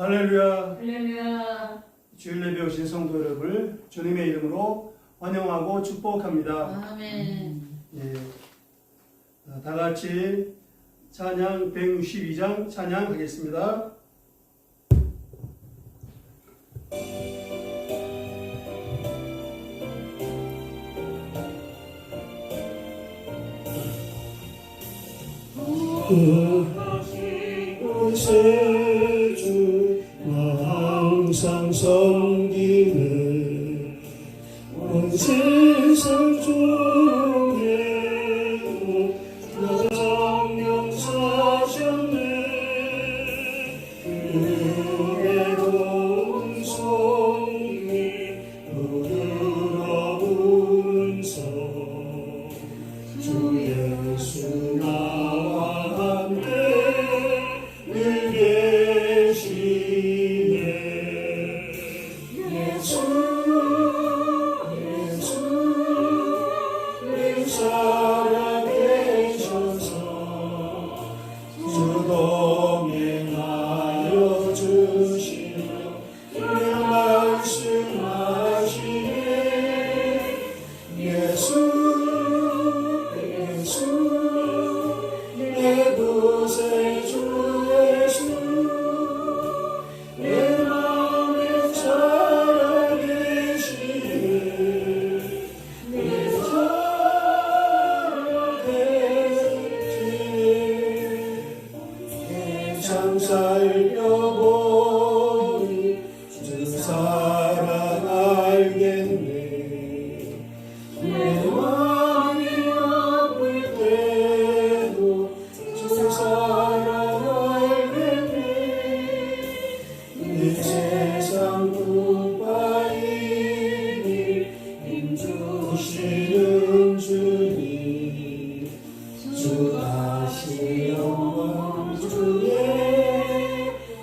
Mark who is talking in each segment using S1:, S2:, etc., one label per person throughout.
S1: 할렐루야.
S2: 할렐루야.
S1: 주일 예배 오신 성도 여러분을 주님의 이름으로 환영하고 축복합니다.
S2: 아멘.
S1: 예, 다 같이 찬양 162장 찬양하겠습니다.
S3: 세주 항상 섬기네 온 세상 중에도 너 성령 사셨네 은혜로운 손이 우르러 부르면서 주 예수 나와 함께 늘 계시네 예수 늘 살아계셔서 주 동행하여 주시며 늘 말씀하시네 예수 내 구세주 예수 내 마음에 살아계시네 내 살아계시네 세상 살펴보니 주 사랑 알겠네 내 마음이 아플 때도 주 사랑 알겠네 이 세상 끝바이니 힘주시는 주님 주 다시 영원 주에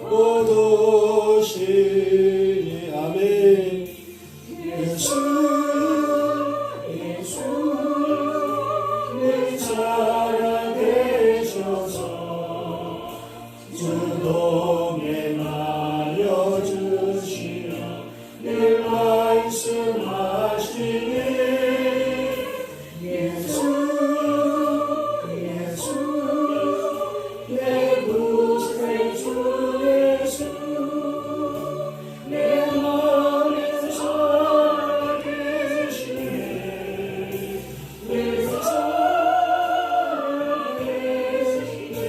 S3: 곧 오시리 아멘 예수 늘 살아계셔서 주 동행하여 주시며 늘 말씀하시네 예수 내 구세주 예수 내 마음에 살아계시네 늘 살아계시네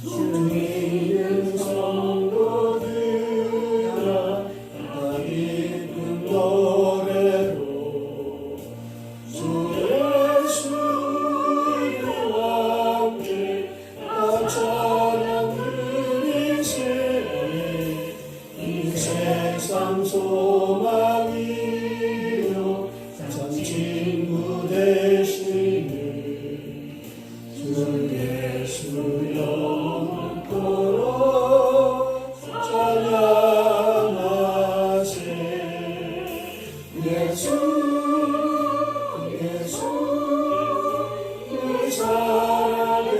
S3: 주님은 성도들아 다 기쁜 노래로 주 예수와 함께 다 찬양 드리세 이 세상 소망이요 참 친구 되시네 주 예수 영원토록 찬양하세 예수 늘 살아계셔서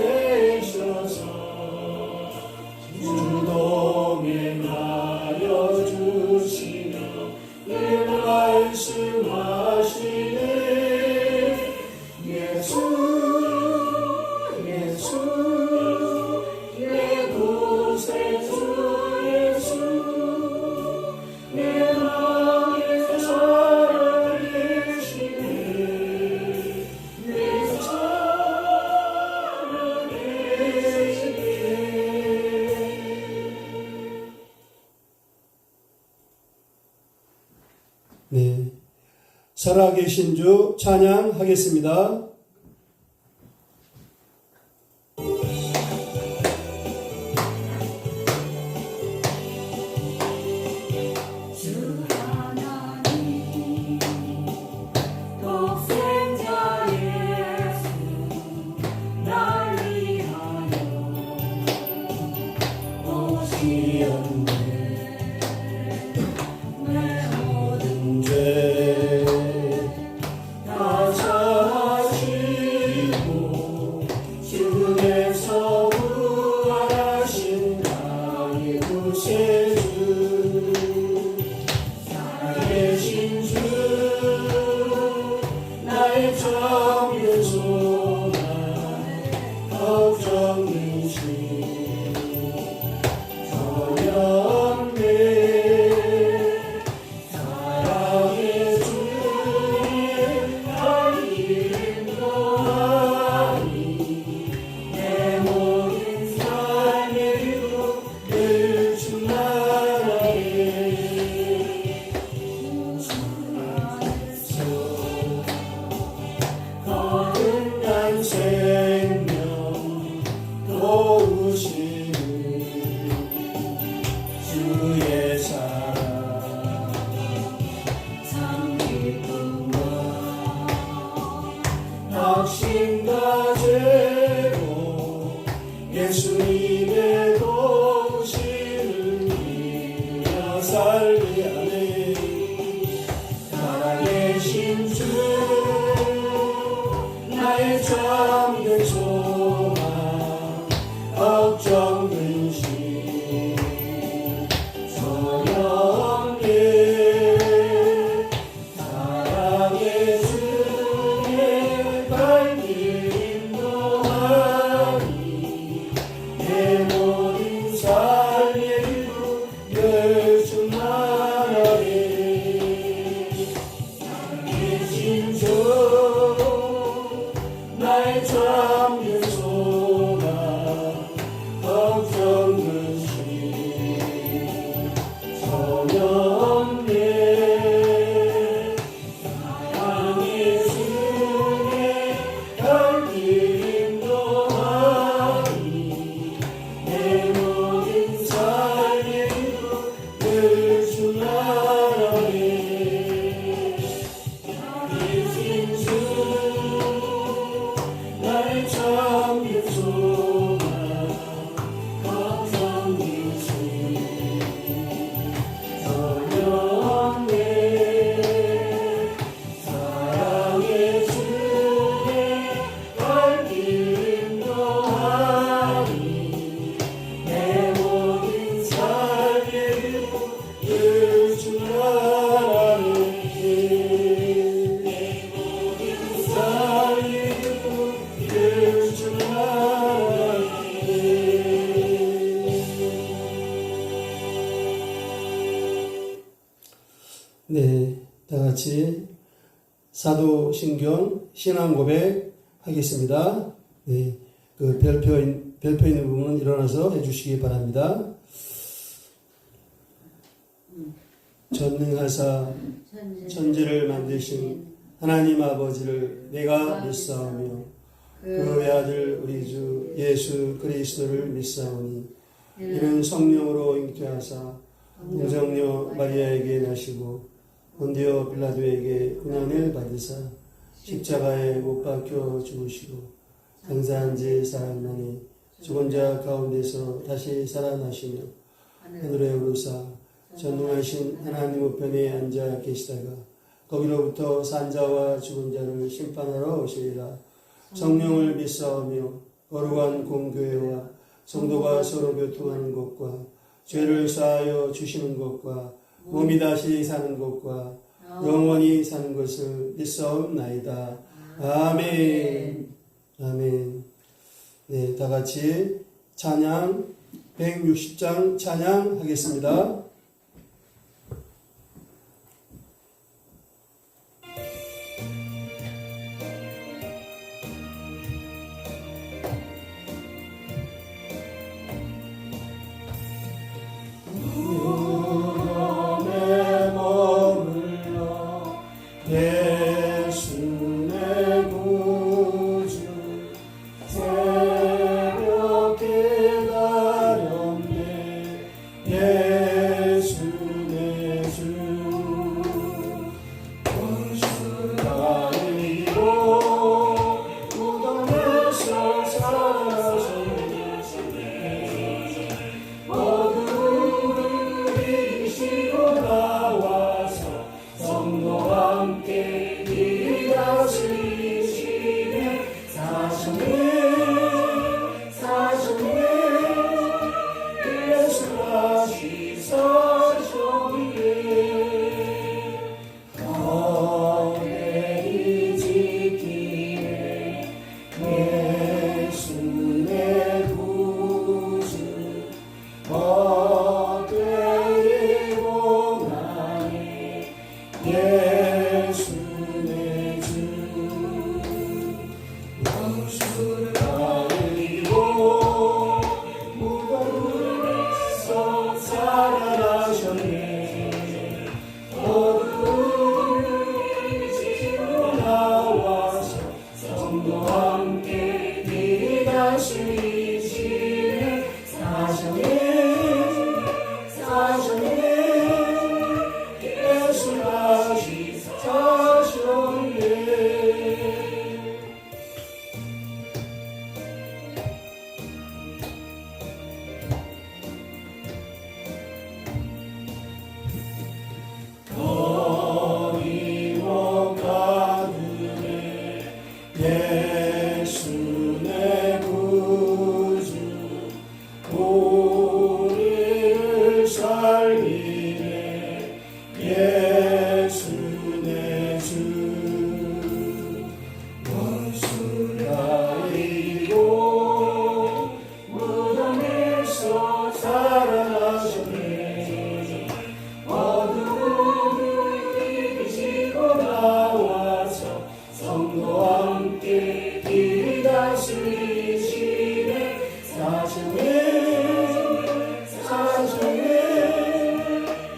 S3: 주 동행하여 주시며 늘 말씀하시네 예수 내 구세주 예수 내 마음에 살아계시네 늘 살아계시네 네, 살아계신 주 찬양하겠습니다.
S2: 주 하나님 독생자 예수 날 위하여 오시었네 내 모든
S3: 죄 확신과 죄로 예수님의 도시를 믿어 살게 하네. 살아계신 주 나의 참된 소망 걱정 근심 전혀 없네. 사랑의 주의 발길 인도하니 내 모든 삶의 길로 열중하나니 살아계신 주 나의 참된 소망 걱정 근심 전혀 없네. 사랑의 주의 발길 인도하니 내 모든 삶의 길로 열중하나니 살아계신 주 나의 참된 소망 걱정 근심 전혀 없네. 사랑의 주의 발길 인도하니 내 모든 삶의 길로 열중하나니 내 모든 삶의 길로 네, 다 같이 사도신경 신앙 고백 하겠습니다. 네, 그 별표 있는 부분은 일어나서 해주시기 바랍니다. 전능하사 천지를 만드신 하나님 아버지를 내가 믿사오며 그 외아들 우리 주 예수 그리스도를 믿사오니 이는 성령으로 잉태하사 동정녀 마리아에게 나시고 본디오 빌라도에게 고난을 받으사 십자가에 못 박혀 죽으시고 장사한 지 사흘 만에 죽은 자 가운데서 다시 살아나시며 하늘에 오르사 전능하신 하나님 우편에 앉아 계시다가 거기로부터 산자와 죽은 자를 심판하러 오시리라. 성령을 믿사오며 거룩한 공교회와 성도가 서로 교통하는 것과 죄를 사하여 주시는 것과 몸이 다시 사는 것과 영원히 사는 것을 믿사옵나이다. 아멘. 아멘. 네, 다 같이 찬양 160장 찬양하겠습니다.
S1: 다스리시네 사셨네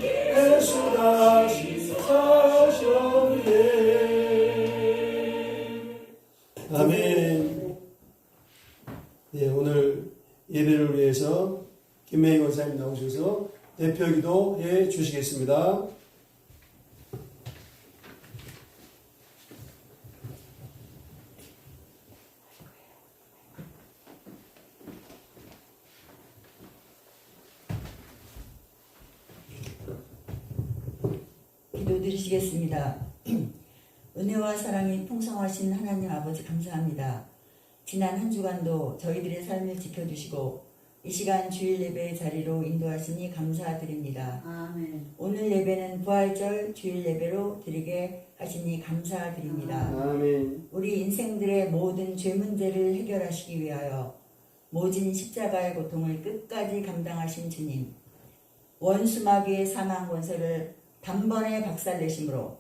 S1: 예수 다시 사셨네.
S3: 아멘. 네, 오늘 예배를 위해서 김명희 권사님 나오셔서 대표 기도해 주시겠습니다.
S4: 기도드리시겠습니다. 은혜와 사랑이 풍성하신 하나님 아버지 감사합니다. 지난 한 주간도 저희들의 삶을 지켜주시고 이 시간 주일 예배의 자리로 인도하시니 감사드립니다.
S2: 아멘.
S4: 오늘 예배는 부활절 주일 예배로 드리게 하시니 감사드립니다.
S3: 아멘.
S4: 우리 인생들의 모든 죄 문제를 해결하시기 위하여 모진 십자가의 고통을 끝까지 감당하신 주님, 원수마귀의 사망 권세를 단번에 박살내심으로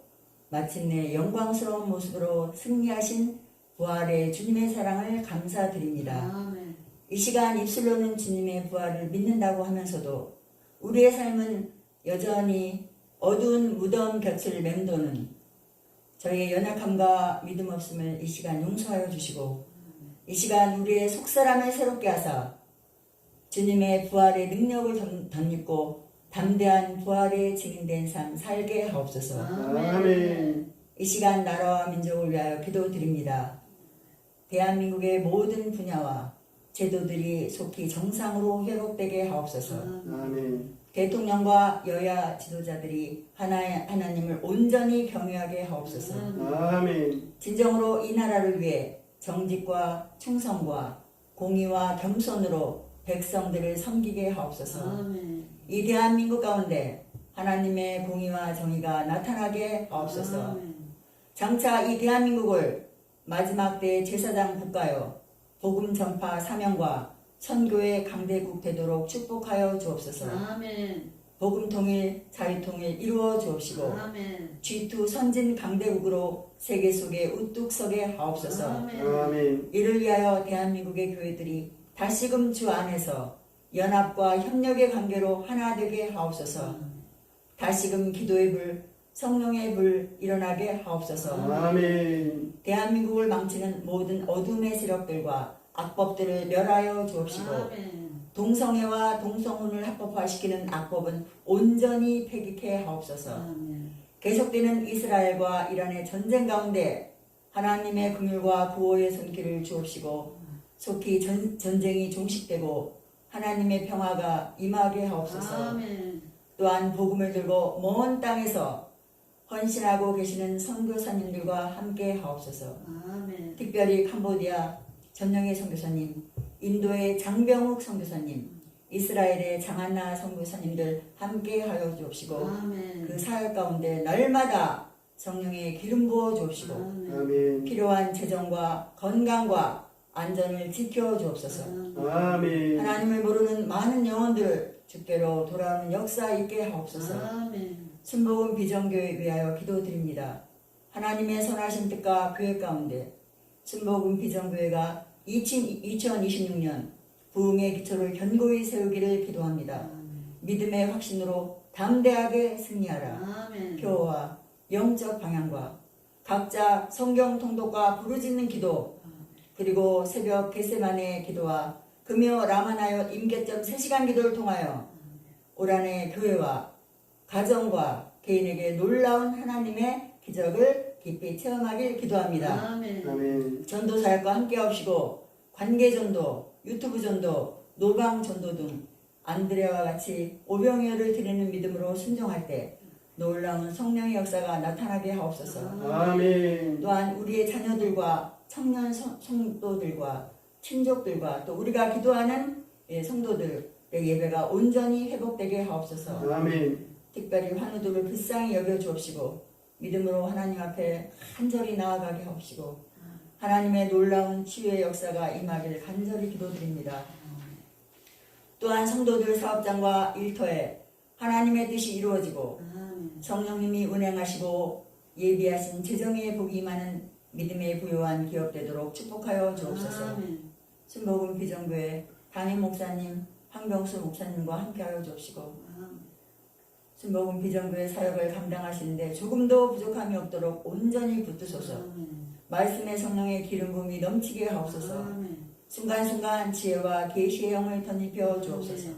S4: 마침내 영광스러운 모습으로 승리하신 부활의 주님의 사랑을 감사드립니다.
S2: 아멘.
S4: 이 시간 입술로는 주님의 부활을 믿는다고 하면서도 우리의 삶은 여전히 어두운 무덤 곁을 맴도는 저희의 연약함과 믿음 없음을 이 시간 용서하여 주시고 이 시간 우리의 속사람을 새롭게 하사 주님의 부활의 능력을 덧입고 담대한 부활의 증인된 삶 살게 하옵소서.
S3: 아멘.
S4: 이 시간 나라와 민족을 위하여 기도드립니다. 대한민국의 모든 분야와 제도들이 속히 정상으로 회복되게 하옵소서.
S3: 아멘.
S4: 대통령과 여야 지도자들이 하나님을 온전히 경외하게 하옵소서.
S3: 아멘.
S4: 진정으로 이 나라를 위해 정직과 충성과 공의와 겸손으로 백성들을 섬기게 하옵소서.
S2: 아멘.
S4: 이 대한민국 가운데 하나님의 공의와 정의가 나타나게 하옵소서.
S2: 아멘.
S4: 장차 이 대한민국을 마지막 때의 제사장 국가요 복음 전파 사명과 선교의 강대국 되도록 축복하여 주옵소서.
S2: 아멘.
S4: 복음 통일, 자유 통일 이루어 주옵시고
S2: 아멘.
S4: G2 선진 강대국으로 세계 속에 우뚝 서게 하옵소서.
S2: 아멘.
S3: 아멘.
S4: 이를 위하여 대한민국의 교회들이 다시금 주 안에서 연합과 협력의 관계로 하나 되게 하옵소서. 다시금 기도의 불, 성령의 불 일어나게 하옵소서.
S3: 아멘.
S4: 대한민국을 망치는 모든 어둠의 세력들과 악법들을 멸하여 주옵시고
S2: 아멘.
S4: 동성애와 동성혼을 합법화시키는 악법은 온전히 폐기케 하옵소서.
S2: 아멘.
S4: 계속되는 이스라엘과 이란의 전쟁 가운데 하나님의 긍휼과 구호의 손길을 주옵시고 속히 전쟁이 종식되고 하나님의 평화가 임하게 하옵소서.
S2: 아멘.
S4: 또한 복음을 들고 먼 땅에서 헌신하고 계시는 선교사님들과 함께 하옵소서.
S2: 아멘.
S4: 특별히 캄보디아 전영애 선교사님, 인도의 장병욱 선교사님, 이스라엘의 장한나 선교사님들 함께 하여 주옵시고
S2: 아멘.
S4: 그 사역 가운데 날마다 성령의 기름 부어 주옵시고
S2: 아멘.
S3: 아멘.
S4: 필요한 재정과 건강과 안전을 지켜 주옵소서.
S3: 아멘.
S4: 하나님을 모르는 많은 영혼들 주께로 돌아오는 역사 있게 하옵소서.
S2: 아멘.
S4: 순복음 비전교회 위하여 기도드립니다. 하나님의 선하신 뜻과 계획 가운데 순복음 비전교회가 2026년 부흥의 기초를 견고히 세우기를 기도합니다. 믿음의 확신으로 담대하게 승리하라.
S2: 아멘.
S4: 표어와 영적 방향과 각자 성경 통독과 부르짖는 기도 그리고 새벽 겟세마네 기도와 금요 라마나요 임계점 3시간 기도를 통하여 올 한해 교회와 가정과 개인에게 놀라운 하나님의 기적을 깊이 체험하길 기도합니다.
S2: 아멘.
S3: 아멘.
S4: 전도 사역과 함께 하시고 관계 전도, 유튜브 전도, 노방 전도 등 안드레와 같이 오병이어를 드리는 믿음으로 순종할 때 놀라운 성령의 역사가 나타나게 하옵소서.
S3: 아멘.
S4: 또한 우리의 자녀들과 청년 성도들과 친족들과 또 우리가 기도하는 성도들의 예배가 온전히 회복되게 하옵소서.
S3: 아멘.
S4: 특별히 환우들을 불쌍히 여겨 주옵시고 믿음으로 하나님 앞에 간절히 나아가게 하옵시고 하나님의 놀라운 치유의 역사가 임하기를 간절히 기도드립니다. 또한 성도들 사업장과 일터에 하나님의 뜻이 이루어지고
S2: 아멘.
S4: 성령님이 운행하시고 예비하신 재정의 복이 임하는 믿음에 부요한 기업되도록 축복하여 주옵소서.
S2: 아멘.
S4: 순복음 비전교회 담임 목사님 황병수 목사님과 함께하여 주옵시고
S2: 아멘.
S4: 순복음 비전교회 사역을 감당하시는데 조금도 부족함이 없도록 온전히 붙드소서.
S2: 아멘.
S4: 말씀의 성령의 기름 부음이 넘치게 하옵소서.
S2: 아멘.
S4: 순간순간 지혜와 계시의 영을 덧입혀 주옵소서.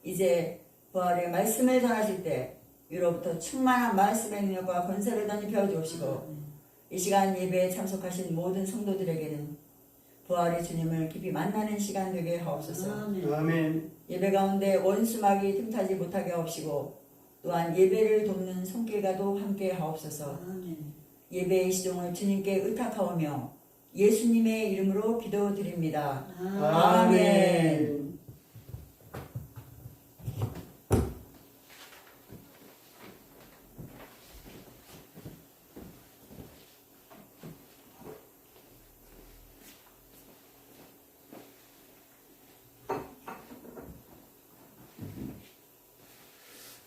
S4: 이제 부활의 말씀을 전하실 때 위로부터 충만한 말씀의 능력과 권세를 덧입혀 주옵시고 이 시간 예배에 참석하신 모든 성도들에게는 부활의 주님을 깊이 만나는 시간 되게 하옵소서.
S2: 아멘.
S1: 아멘.
S4: 예배 가운데 원수막이 틈타지 못하게 하옵시고 또한 예배를 돕는 손길과도 함께 하옵소서.
S2: 아멘.
S4: 예배의 시종을 주님께 의탁하오며 예수님의 이름으로 기도드립니다. 아멘.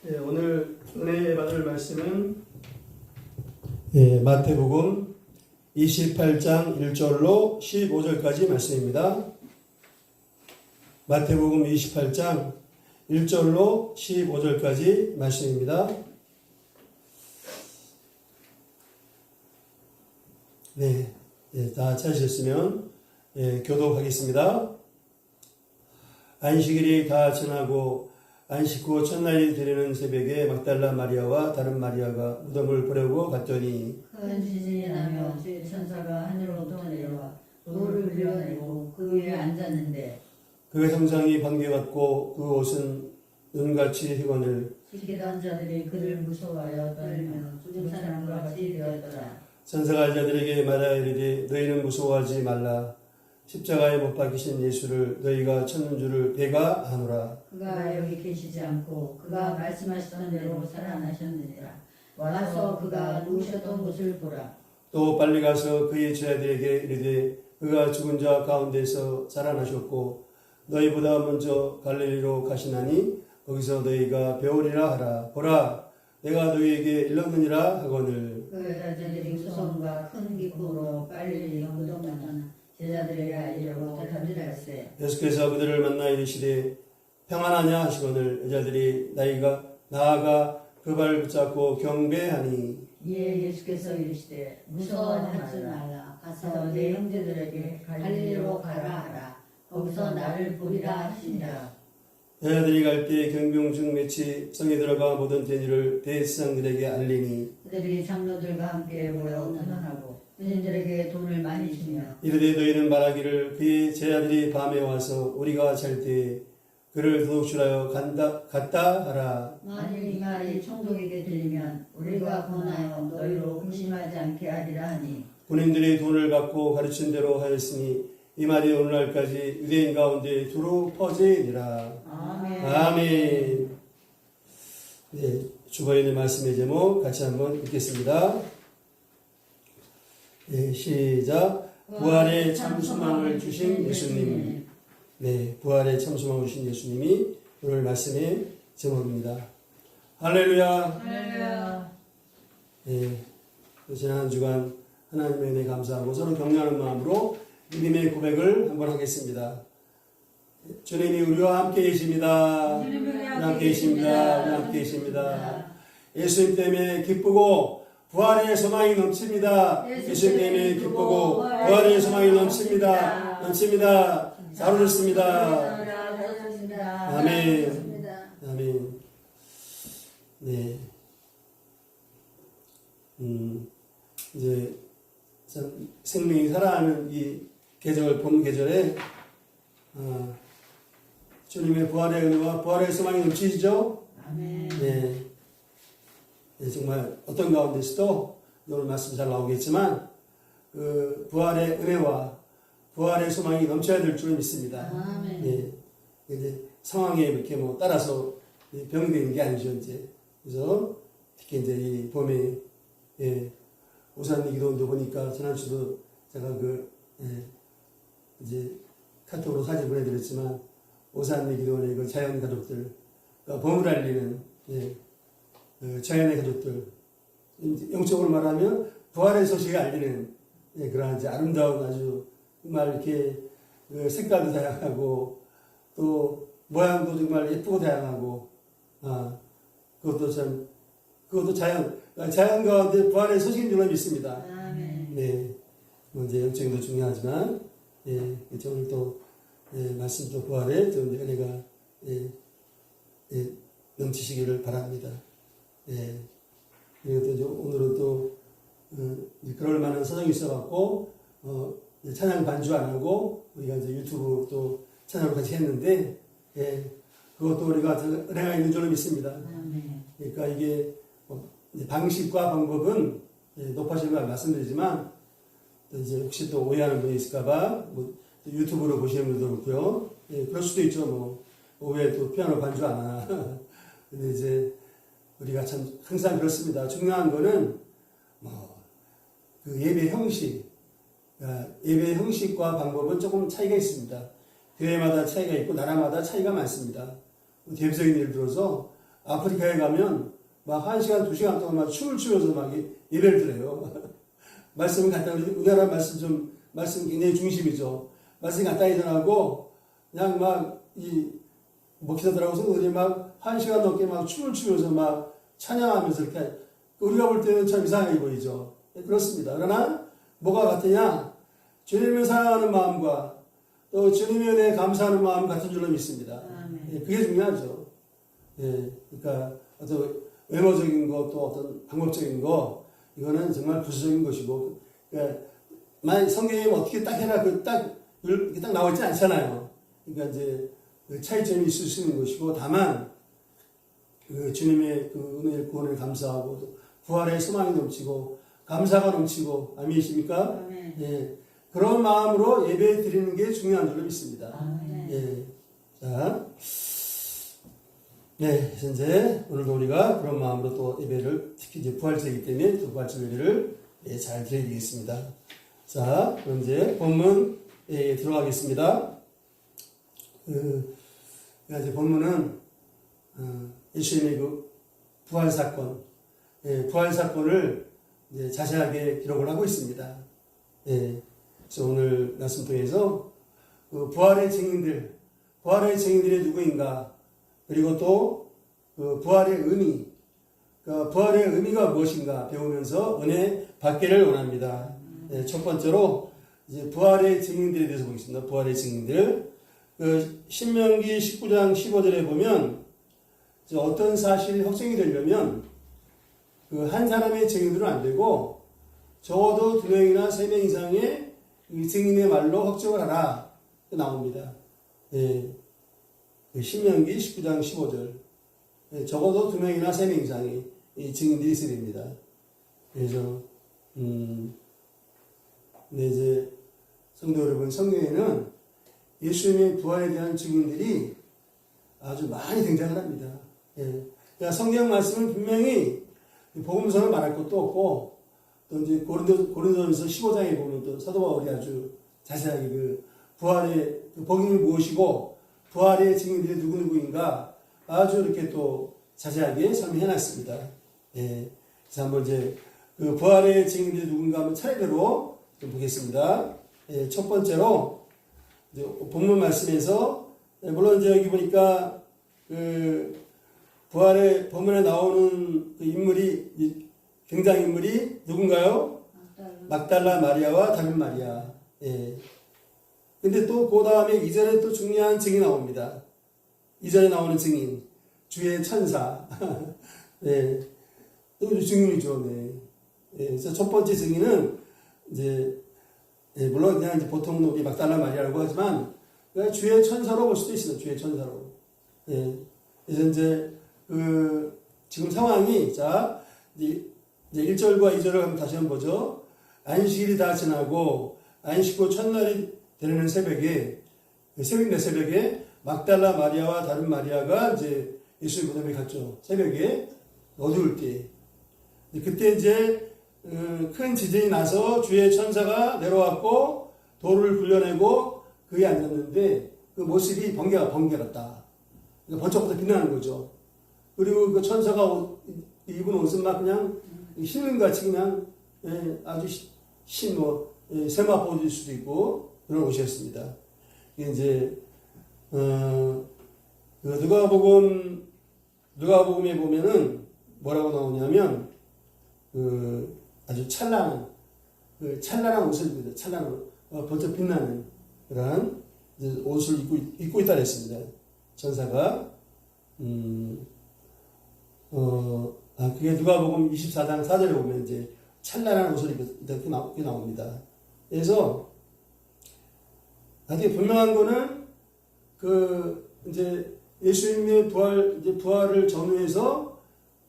S1: 네, 오늘 은혜 받을 말씀은
S3: 마태복음 28장 1절로 15절까지 말씀입니다. 마태복음 28장 1절로 15절까지 말씀입니다. 네, 다 찾으셨으면 교독하겠습니다. 안식일이 다 지나고 안식 후 첫날이 되려는 새벽에 막달라 마리아와 다른 마리아가 무덤을 보려고 갔더니
S2: 큰 지진이 나며 주의 천사가 하늘로부터 내려와 돌을 흘려내고 그 위에 앉았는데
S3: 그 형상이 번개같고 그 옷은 눈같이 희건을
S2: 지키던 자들이 그를 무서워하여 떨며 죽은 사람과 같이 되었더라.
S3: 천사가 자들에게 말하여 이르되 너희는 무서워하지 말라. 십자가에 못 박히신 예수를 너희가 찾는 줄을 내가 아노라.
S2: 그가 여기 계시지 않고 그가 말씀하시던 대로 살아나셨느니라. 와서 그가 누우셨던 곳을 보라.
S3: 또 빨리 가서 그의 제자들에게 이르되 그가 죽은 자 가운데서 살아나셨고 너희보다 먼저 갈릴리로 가시나니 거기서 너희가 배우리라 하라. 보라 내가 너희에게 일렀느니라 하거늘.
S2: 그 여자들이 무서움과 큰 기쁨으로 빨리 무덤만 제자들에게 알리려고 던지라세.
S3: 예수께서 그들을 만나 이르시되 평안하냐 하시거늘 여자들이 나아가 그 발 붙잡고 경배하니
S2: 이에 예수께서 이르시되 무서워하지 말라. 가서 내 형제들에게 갈릴리로 가라 하라. 거기서 나를 보리라 하시니라.
S3: 여자들이 갈 때 경병중 몇이 성에 들어가 모든 대지를 대제사장들에게 알리니
S2: 그들이 장로들과 함께 모여 의논하고 유대인들에게 돈을 많이 주며
S3: 이르되 너희는 말하기를 그의 제자들이 밤에 와서 우리가 잘 때 그를 도둑질하여 갔다 하라.
S2: 만일 이 말이 총독에게 들리면 우리가 권하여 너희로 의심하지 않게 하리라 하니
S3: 군인들이 돈을 받고 가르친 대로 하였으니 이 말이 오늘날까지 유대인 가운데 두루 퍼지니라.
S2: 아멘.
S3: 아멘. 네, 주보의 말씀의 제목 같이 한번 읽겠습니다. 네, 시작. 부활의 참 소망을 주신 예수님. 네, 부활의 참 소망을 주신 예수님이 오늘 말씀의 제목입니다. 할렐루야.
S2: 할렐루야.
S3: 네, 지난 한 주간 하나님의 은혜 감사하고 서로 격려하는 마음으로 믿음의 고백을 한번 하겠습니다. 주님이 우리와 함께 계십니다. 우리 함께 계십니다. 우리 함께 계십니다. 예수님 때문에 기쁘고 부활의 소망이 넘칩니다. 예수님 때문에 기쁘고 부활의 소망이 넘칩니다. 넘칩니다. 잘 오셨습니다. 아멘. 아멘. 네. 이제 참 생명이 살아가는 이 계절, 봄 계절에 주님의 부활의 은혜와 부활의 소망이 넘치시죠?
S2: 아멘.
S3: 네. 네, 정말 어떤 가운데서도 오늘 말씀 잘 나오겠지만 그 부활의 은혜와 부활의 소망이 넘쳐야 될 줄 믿습니다.
S2: 아멘.
S3: 네. 이제 상황에 이렇게 뭐 따라서 병되는 게 아니죠, 이제. 그래서 특히 이제 이 봄에 오산리 기도원도 보니까 지난주도 제가 이제 카톡으로 사진 보내드렸지만 오산리 기도원의 그 자연 가족들, 그러니까 봄을 알리는 자연의 가족들, 영적으로 말하면 부활의 소식을 알리는 그러한 이제 아름다운 아주 정말 이렇게 색깔도 다양하고 또 모양도 정말 예쁘고 다양하고 그것도 자연 가운데 부활의 소식인 줄로 믿습니다.
S2: 아멘.
S3: 네, 이제 영적인도 중요하지만 오늘 또 말씀 또 부활에 좀 은혜가 넘치시기를 바랍니다. 그리고 또 이제 오늘은 또 그럴 만한 사정이 있어갖고 찬양 반주 안 하고 우리가 이제 유튜브 또 찬양을 같이 했는데 그것도 우리가 은혜가 있는 줄로 믿습니다.
S2: 아멘.
S3: 그러니까 이게 방식과 방법은 높아지는 걸 말씀드리지만 또 이제 혹시 또 오해하는 분이 있을까봐 뭐 유튜브로 보시는 분도 그렇고요. 그럴 수도 있죠. 뭐 왜 또 피아노 반주 안 하나. 근데 이제 우리가 참 항상 그렇습니다. 중요한 거는 그 예배 형식, 예배 형식과 방법은 조금 차이가 있습니다. 교회마다 차이가 있고 나라마다 차이가 많습니다. 대표적인 예를 들어서 아프리카에 가면 막 1시간, 2시간 동안 막 춤을 추면서 막 예배를 드려요. 말씀은 간단히, 우리나라 말씀 굉장히 중심이죠. 말씀 간단히 전하고, 그냥 막, 목회자들하고 성도들이 막 1시간 넘게 막 춤을 추면서 막 찬양하면서 이렇게, 우리가 볼 때는 참 이상하게 보이죠. 그렇습니다. 그러나, 뭐가 같으냐? 주님을 사랑하는 마음과 또 주님에 대해 감사하는 마음 같은 줄로 믿습니다. 그게 중요하죠. 그러니까, 어떤 외모적인 것, 또 어떤 방법적인 거, 이거는 정말 부수적인 것이고, 그러니까 만약 성경에 어떻게 딱 해라, 이렇게 딱 나와 있지 않잖아요. 그러니까 이제 그 차이점이 있을 수 있는 것이고, 다만, 주님의 은혜를 구원을 감사하고, 또 부활의 소망이 넘치고, 감사가 넘치고, 아멘이십니까?
S2: 아멘.
S3: 그런 마음으로 예배 드리는 게 중요한 줄로 믿습니다.
S2: 아멘.
S3: 자. 현재 오늘도 우리가 그런 마음으로 또 예배를 특히 이제 부활절이기 때문에 또 부활절 예배를 잘 드려야 되겠습니다. 자, 그럼 이제 본문에 들어가겠습니다. 이제 본문은 예수님의 그 부활 사건을 이제 자세하게 기록을 하고 있습니다. 그래서 오늘 말씀 통해서 그 부활의 증인들이 누구인가? 그리고 또 그 부활의 의미, 그 부활의 의미가 무엇인가 배우면서 은혜 받기를 원합니다. 첫 번째로 이제 부활의 증인들에 대해서 보겠습니다. 부활의 증인들. 그 신명기 19장 15절에 보면 어떤 사실이 확정이 되려면 그 한 사람의 증인으로는 안 되고 적어도 2명이나 3명 이상의 이 증인의 말로 확정을 하라 나옵니다. 신명기 19장 15절. 적어도 2명이나 3명 이상의 증인들이 있어야 됩니다. 그래서, 이제, 성도 여러분, 성경에는 예수님의 부활에 대한 증인들이 아주 많이 등장을 합니다. 그러니까 성경 말씀은 분명히 복음서는 말할 것도 없고, 또 이제 고린도전서 15장에 보면 또 사도 바울이 아주 자세하게 그 부활의 그 복음이 무엇이고, 부활의 증인들이 누구인가 아주 이렇게 또 자세하게 설명해 놨습니다. 그래서 한번 이제 그 부활의 증인들이 누군가 한번 차례대로 좀 보겠습니다. 첫 번째로 이제 본문 말씀에서 물론 이제 여기 보니까 그 부활의 본문에 나오는 그 인물이 등장인물이 누군가요? 막달라 마리아와 다른 마리아. 근데 또 그 다음에 이전에 또 중요한 증이 나옵니다. 이전에 나오는 증인, 주의 천사. 또 증인이죠. 그래서 첫 번째 증인은 이제 물론 그냥 이제 보통 우리 막달라 마리아라고 하지만 그냥 주의 천사로 볼 수도 있어요. 주의 천사로. 그래서 이제 그 지금 상황이 자 이제 1절과 2절을 한번 다시 한번 보죠. 안식일이 다 지나고 안식 후 첫날이 되는 새벽에 막달라 마리아와 다른 마리아가 이제 예수님 무덤에 갔죠. 새벽에 어두울 때. 그때 이제 큰 지진이 나서 주의 천사가 내려왔고 돌을 굴려내고 그에 앉았는데 그 모습이 번개같다. 그러니까 번쩍번쩍 빛나는 거죠. 그리고 그 천사가 입은 옷은 막 그냥 흰은같이 그냥 아주 세마포일 수도 있고 그런 옷이었습니다. 이게 이제 그 누가복음에 보면은 뭐라고 나오냐면 그 아주 찬란한 옷을 입고 찬란한 번쩍 빛나는 그러한 옷을 입고 있다 그랬습니다. 전사가 그게 누가복음 24장 4절에 보면 이제 찬란한 옷을 입고 이렇게 나옵니다. 그래서 아주 분명한 거는 이제 예수님의 부활을 전후해서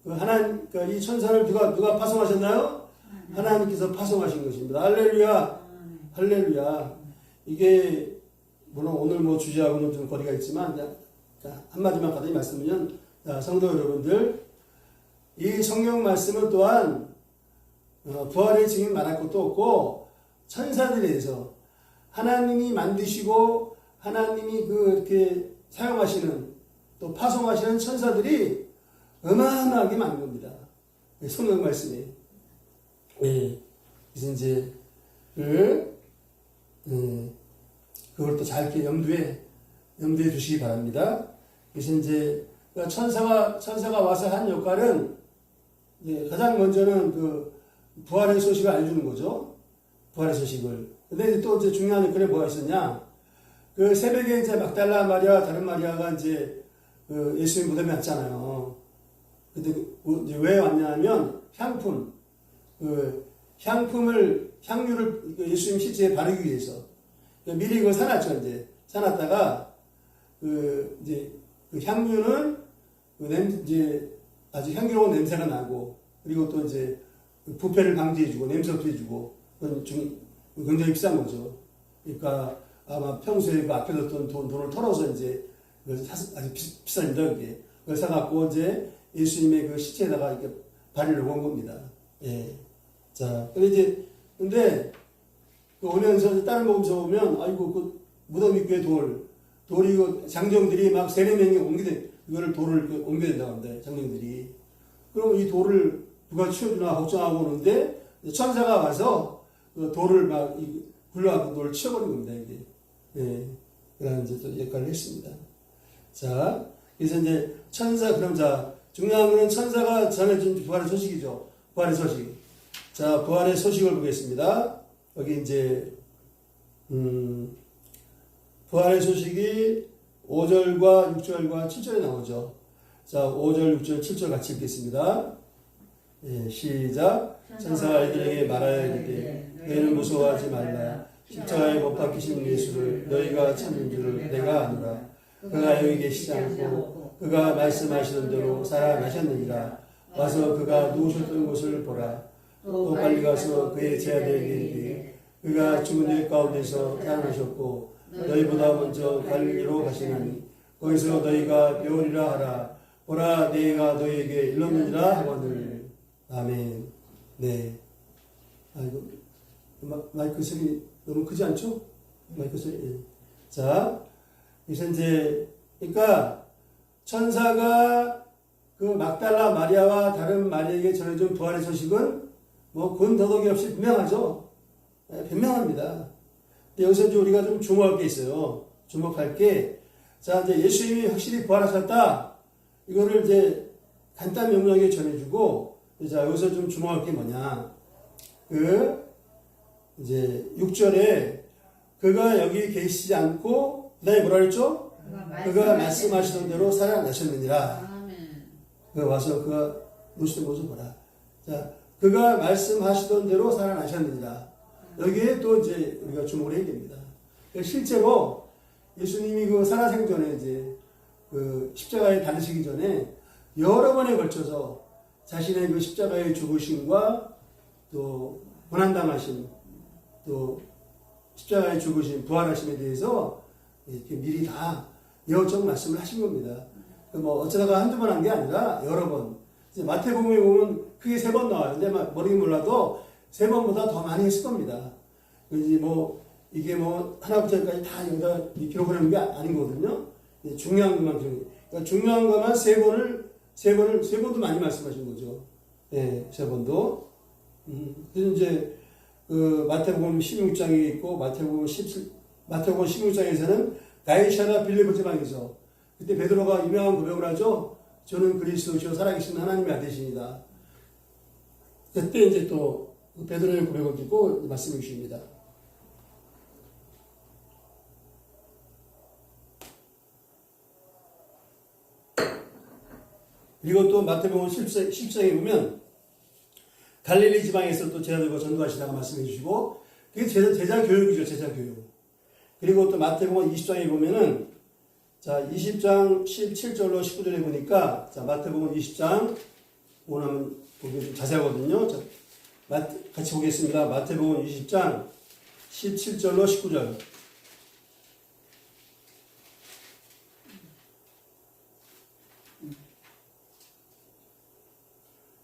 S3: 그러니까 이 천사를 누가 파송하셨나요? 하나님께서 파송하신 것입니다. 할렐루야, 할렐루야. 이게 물론 오늘 주제하고는 좀 거리가 있지만 한마디만 가다이 말씀드리면 성도 여러분들, 이 성경 말씀은 또한 부활의 증인 말할 것도 없고 천사들에 대해서 하나님이 만드시고 하나님이 이렇게 사용하시는 또 파송하시는 천사들이 어마어마하게 많은 겁니다. 성경 말씀에. 그래서 이제 그걸 또 잘 이렇게 염두에 두시기 바랍니다. 그래서 이제 천사가 와서 한 역할은 가장 먼저는 부활의 소식을 알려주는 거죠. 부활의 소식을. 근데 또 이제 중요한 역할이 뭐가 있었냐? 새벽에 이제 막달라 마리아, 다른 마리아가 이제 예수님 무덤에 왔잖아요. 근데 이제 왜 왔냐면 향유를 예수님 실제에 바르기 위해서 미리 그걸 사놨죠. 이제 사놨다가 이제 향유는 이제 아주 향기로운 냄새가 나고 그리고 또 이제 부패를 방지해주고 냄새 없애주고 굉장히 비싼 거죠. 그러니까 아마 평소에 앞에 뒀던 돈을 털어서 이제 아주 비쌉니다. 그게 그걸 사갖고 이제 예수님의 시체에다가 이렇게 바르려고 한 겁니다. 예. 자, 근데 오면서 다른 복음서 보면 아이고 무덤 입구에 돌이 장정들이 막 3-4명이 이거를 돌을 옮겨야 된다고 합니다. 장정들이. 그럼 이 돌을 누가 치워주나 걱정하고 오는데 천사가 와서 돌을 막 굴러가고 돌을 치워버린 겁니다. 이게. 예. 그런 이제 또 역할을 했습니다. 자, 그래서 이제 중요한 거는 천사가 전해준 부활의 소식이죠. 부활의 소식. 자, 부활의 소식을 보겠습니다. 여기 이제, 부활의 소식이 5절과 6절과 7절에 나오죠. 자, 5절, 6절, 7절 같이 읽겠습니다. 예, 시작. 천사가 이들에게 말하여 이르되 너희는 무서워하지 말라. 십자가에 못 박히신 예수를 너희가 찾는 줄을 내가 아노라. 그가 여기 계시지 않고 그가 말씀하시던 대로 살아나셨느니라. 와서 그가 누우셨던 곳을 보라. 또 빨리 가서 그의 제자들에게 이르되 그가 죽은 자 가운데서 살아나셨고 너희보다 먼저 갈릴리로 가시나니 거기서 너희가 배우리라 하라. 보라, 내가 너희에게 일렀느니라 하거늘. 아멘. 네. 아이고, 마이크 소리 너무 크지 않죠? 마이크 소리. 예. 자, 그래서 이제 그러니까 천사가 막달라 마리아와 다른 마리아에게 전해준 부활의 소식은 근더더기 없이 분명하죠. 네, 분명합니다. 근데 여기서 이제 우리가 좀 주목할 게 있어요. 주목할 게, 자, 이제 예수님이 확실히 부활하셨다. 이거를 이제 간단 명료하게 전해주고, 자, 여기서 좀 주목할 게 뭐냐. 이제 6절에 그가 여기 계시지 않고, 그 다음에 뭐라 그랬죠? 그가 말씀하시던 대로 살아나셨느니라. 와서 그가 누우시던 곳을 보라. 자, 그가 말씀하시던 대로 살아나셨느니라. 여기에 또 이제 우리가 주목을 해야 됩니다. 실제로 예수님이 살아생전에 이제 십자가에 달리시기 전에 여러 번에 걸쳐서 자신의 십자가의 죽으심과 또 고난당하심, 또 십자가의 죽으심, 부활하심에 대해서 이렇게 미리 다 예언적 말씀을 하신 겁니다. 어쩌다가 한두 번 한 게 아니라 여러 번. 이제 마태복음에 보면 크게 3번 나와요. 근데 모르긴 몰라도 3번보다 더 많이 했을 겁니다. 이제 이게 하나부터 열까지 다 여기다 기록을 하는 게 아닌 거거든요. 중요한 것만 기록해요. 그러니까 중요한 것만 3번도 많이 말씀하신 거죠. 예, 3번도. 그래서 이제, 그 마태복음 16장이 있고 마태복음 16장에서는 가이사랴 빌립보 지방에서 그때 베드로가 유명한 고백을 하죠. 저는 그리스도시요 살아계신 하나님의 아들이십니다. 그때 이제 또 베드로의 고백을 듣고 말씀해 주십니다. 그리고 또 마태복음 10장에 보면 갈릴리 지방에서 또 제자들과 전도하시다가 말씀해 주시고 그게 제자 교육이죠. 제자 교육. 그리고 또 마태복음 20장에 보면은 자 20장 17절로 19절에 보니까 자 마태복음 20장 오늘 보기 좀 자세하거든요. 자, 같이 보겠습니다. 마태복음 20장 17절로 19절.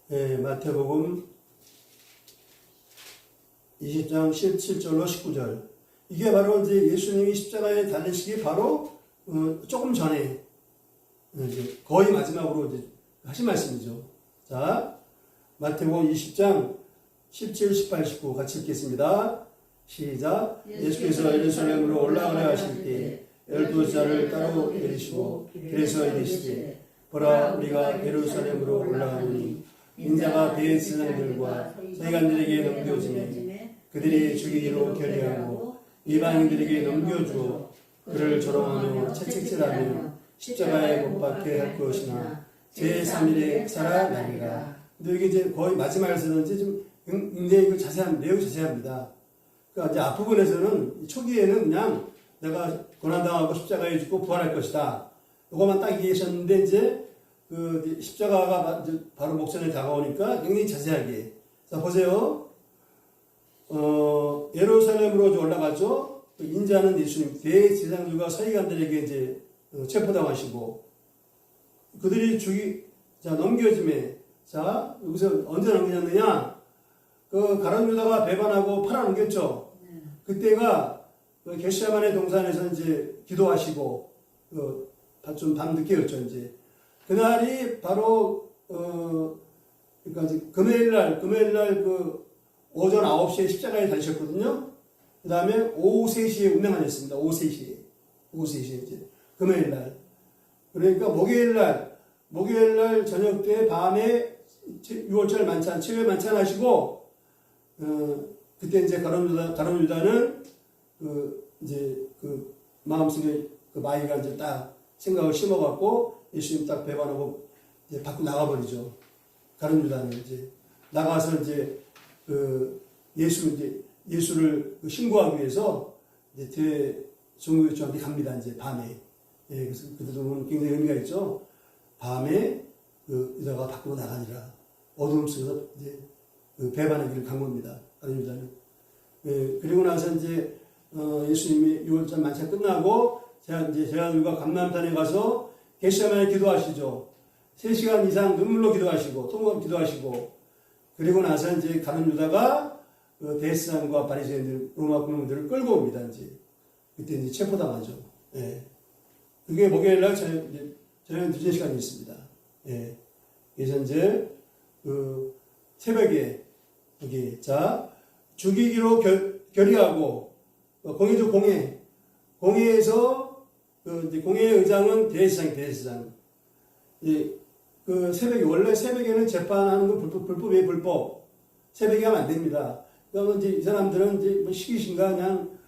S3: 네, 마태복음 20장 17절로 19절. 이게 바로 이제 예수님이 십자가에 달리시기 바로 조금 전에 이제 거의 마지막으로 이제 하신 말씀이죠. 자, 마태복음 20장 17, 18, 19 같이 읽겠습니다. 시작. 예수께서 예루살렘으로 올라가려 하실 때 12자를 따로 내리시고 그래서 이르시되 보라 우리가 예루살렘으로 올라가노니 인자가 대제사장들과 서기관들에게 넘겨지매 그들이 죽이기로 결의하고 이방인들에게 넘겨주어 그를 조롱하며 채찍질하며 십자가에 못 박게 할 것이나 제3일에 살아나리라. 근데 이게 이제 거의 마지막에서는 이제 좀 굉장히 그 내용이 자세합니다. 그러니까 이제 앞부분에서는 초기에는 그냥 내가 고난당하고 십자가에 죽고 부활할 것이다. 이것만 딱 얘기하셨는데 이제 그 십자가가 바로 목전에 다가오니까 굉장히 자세하게. 자 보세요. 예루살렘으로 올라가죠. 인자는 예수님 대제사장들과 서기관들에게 이제 체포당하시고 그들이 넘겨짐에 자 여기서 언제 넘기셨느냐? 그 가룟 유다가 배반하고 팔아넘겼죠. 그때가 그 겟세마네 동산에서 이제 기도하시고 좀 밤늦게였죠 이제. 그날이 바로 그러니까 이제 금요일날 그 오전 9시에 십자가에 달리셨거든요. 그 다음에 오후 3시에 운명하셨습니다. 오후 3시에 이제 금요일날. 그러니까 목요일날 저녁 때 밤에 6월절 만찬, 7회 만찬 하시고 그때 이제 가룟 유다는 이제 그 마음속에 그 마이가 이제 딱 생각을 심어갖고 예수님 딱 배반하고 이제 밖으로 나가버리죠. 가룟 유다는 이제 나가서 이제 예수를 신고하기 위해서 이제 대종교교주한테 갑니다. 이제 밤에. 예, 그래서 그때도 보면 굉장히 의미가 있죠. 밤에 유다가 밖으로 나가니라. 어두움 속에서 이제 배반의 길을 간 겁니다. 가룟 유다는. 예, 그리고 나서 이제 예수님이 6월절 만찬 끝나고 제자들과 감람산에 가서 겟세마네 기도하시죠. 3시간 이상 눈물로 기도하시고 통곡 기도하시고 그리고 나서 이제 가룟 유다가 대제사장과 바리새인들 로마 군병들을 끌고 옵니다. 이제 그때 이제 체포당하죠. 예. 그게 목요일날 저녁 늦은 시간이 있습니다. 예. 그래서 이제 새벽에 여기 죽이기로 결의하고 공회죠. 공회에서 이제 공회의 의장은 대제사장. 예. 원래 새벽에는 재판하는 건 불법이에요, 불법. 새벽에 하면 안 됩니다. 그러면 이제 이 사람들은 이제 뭐 시기신가 그냥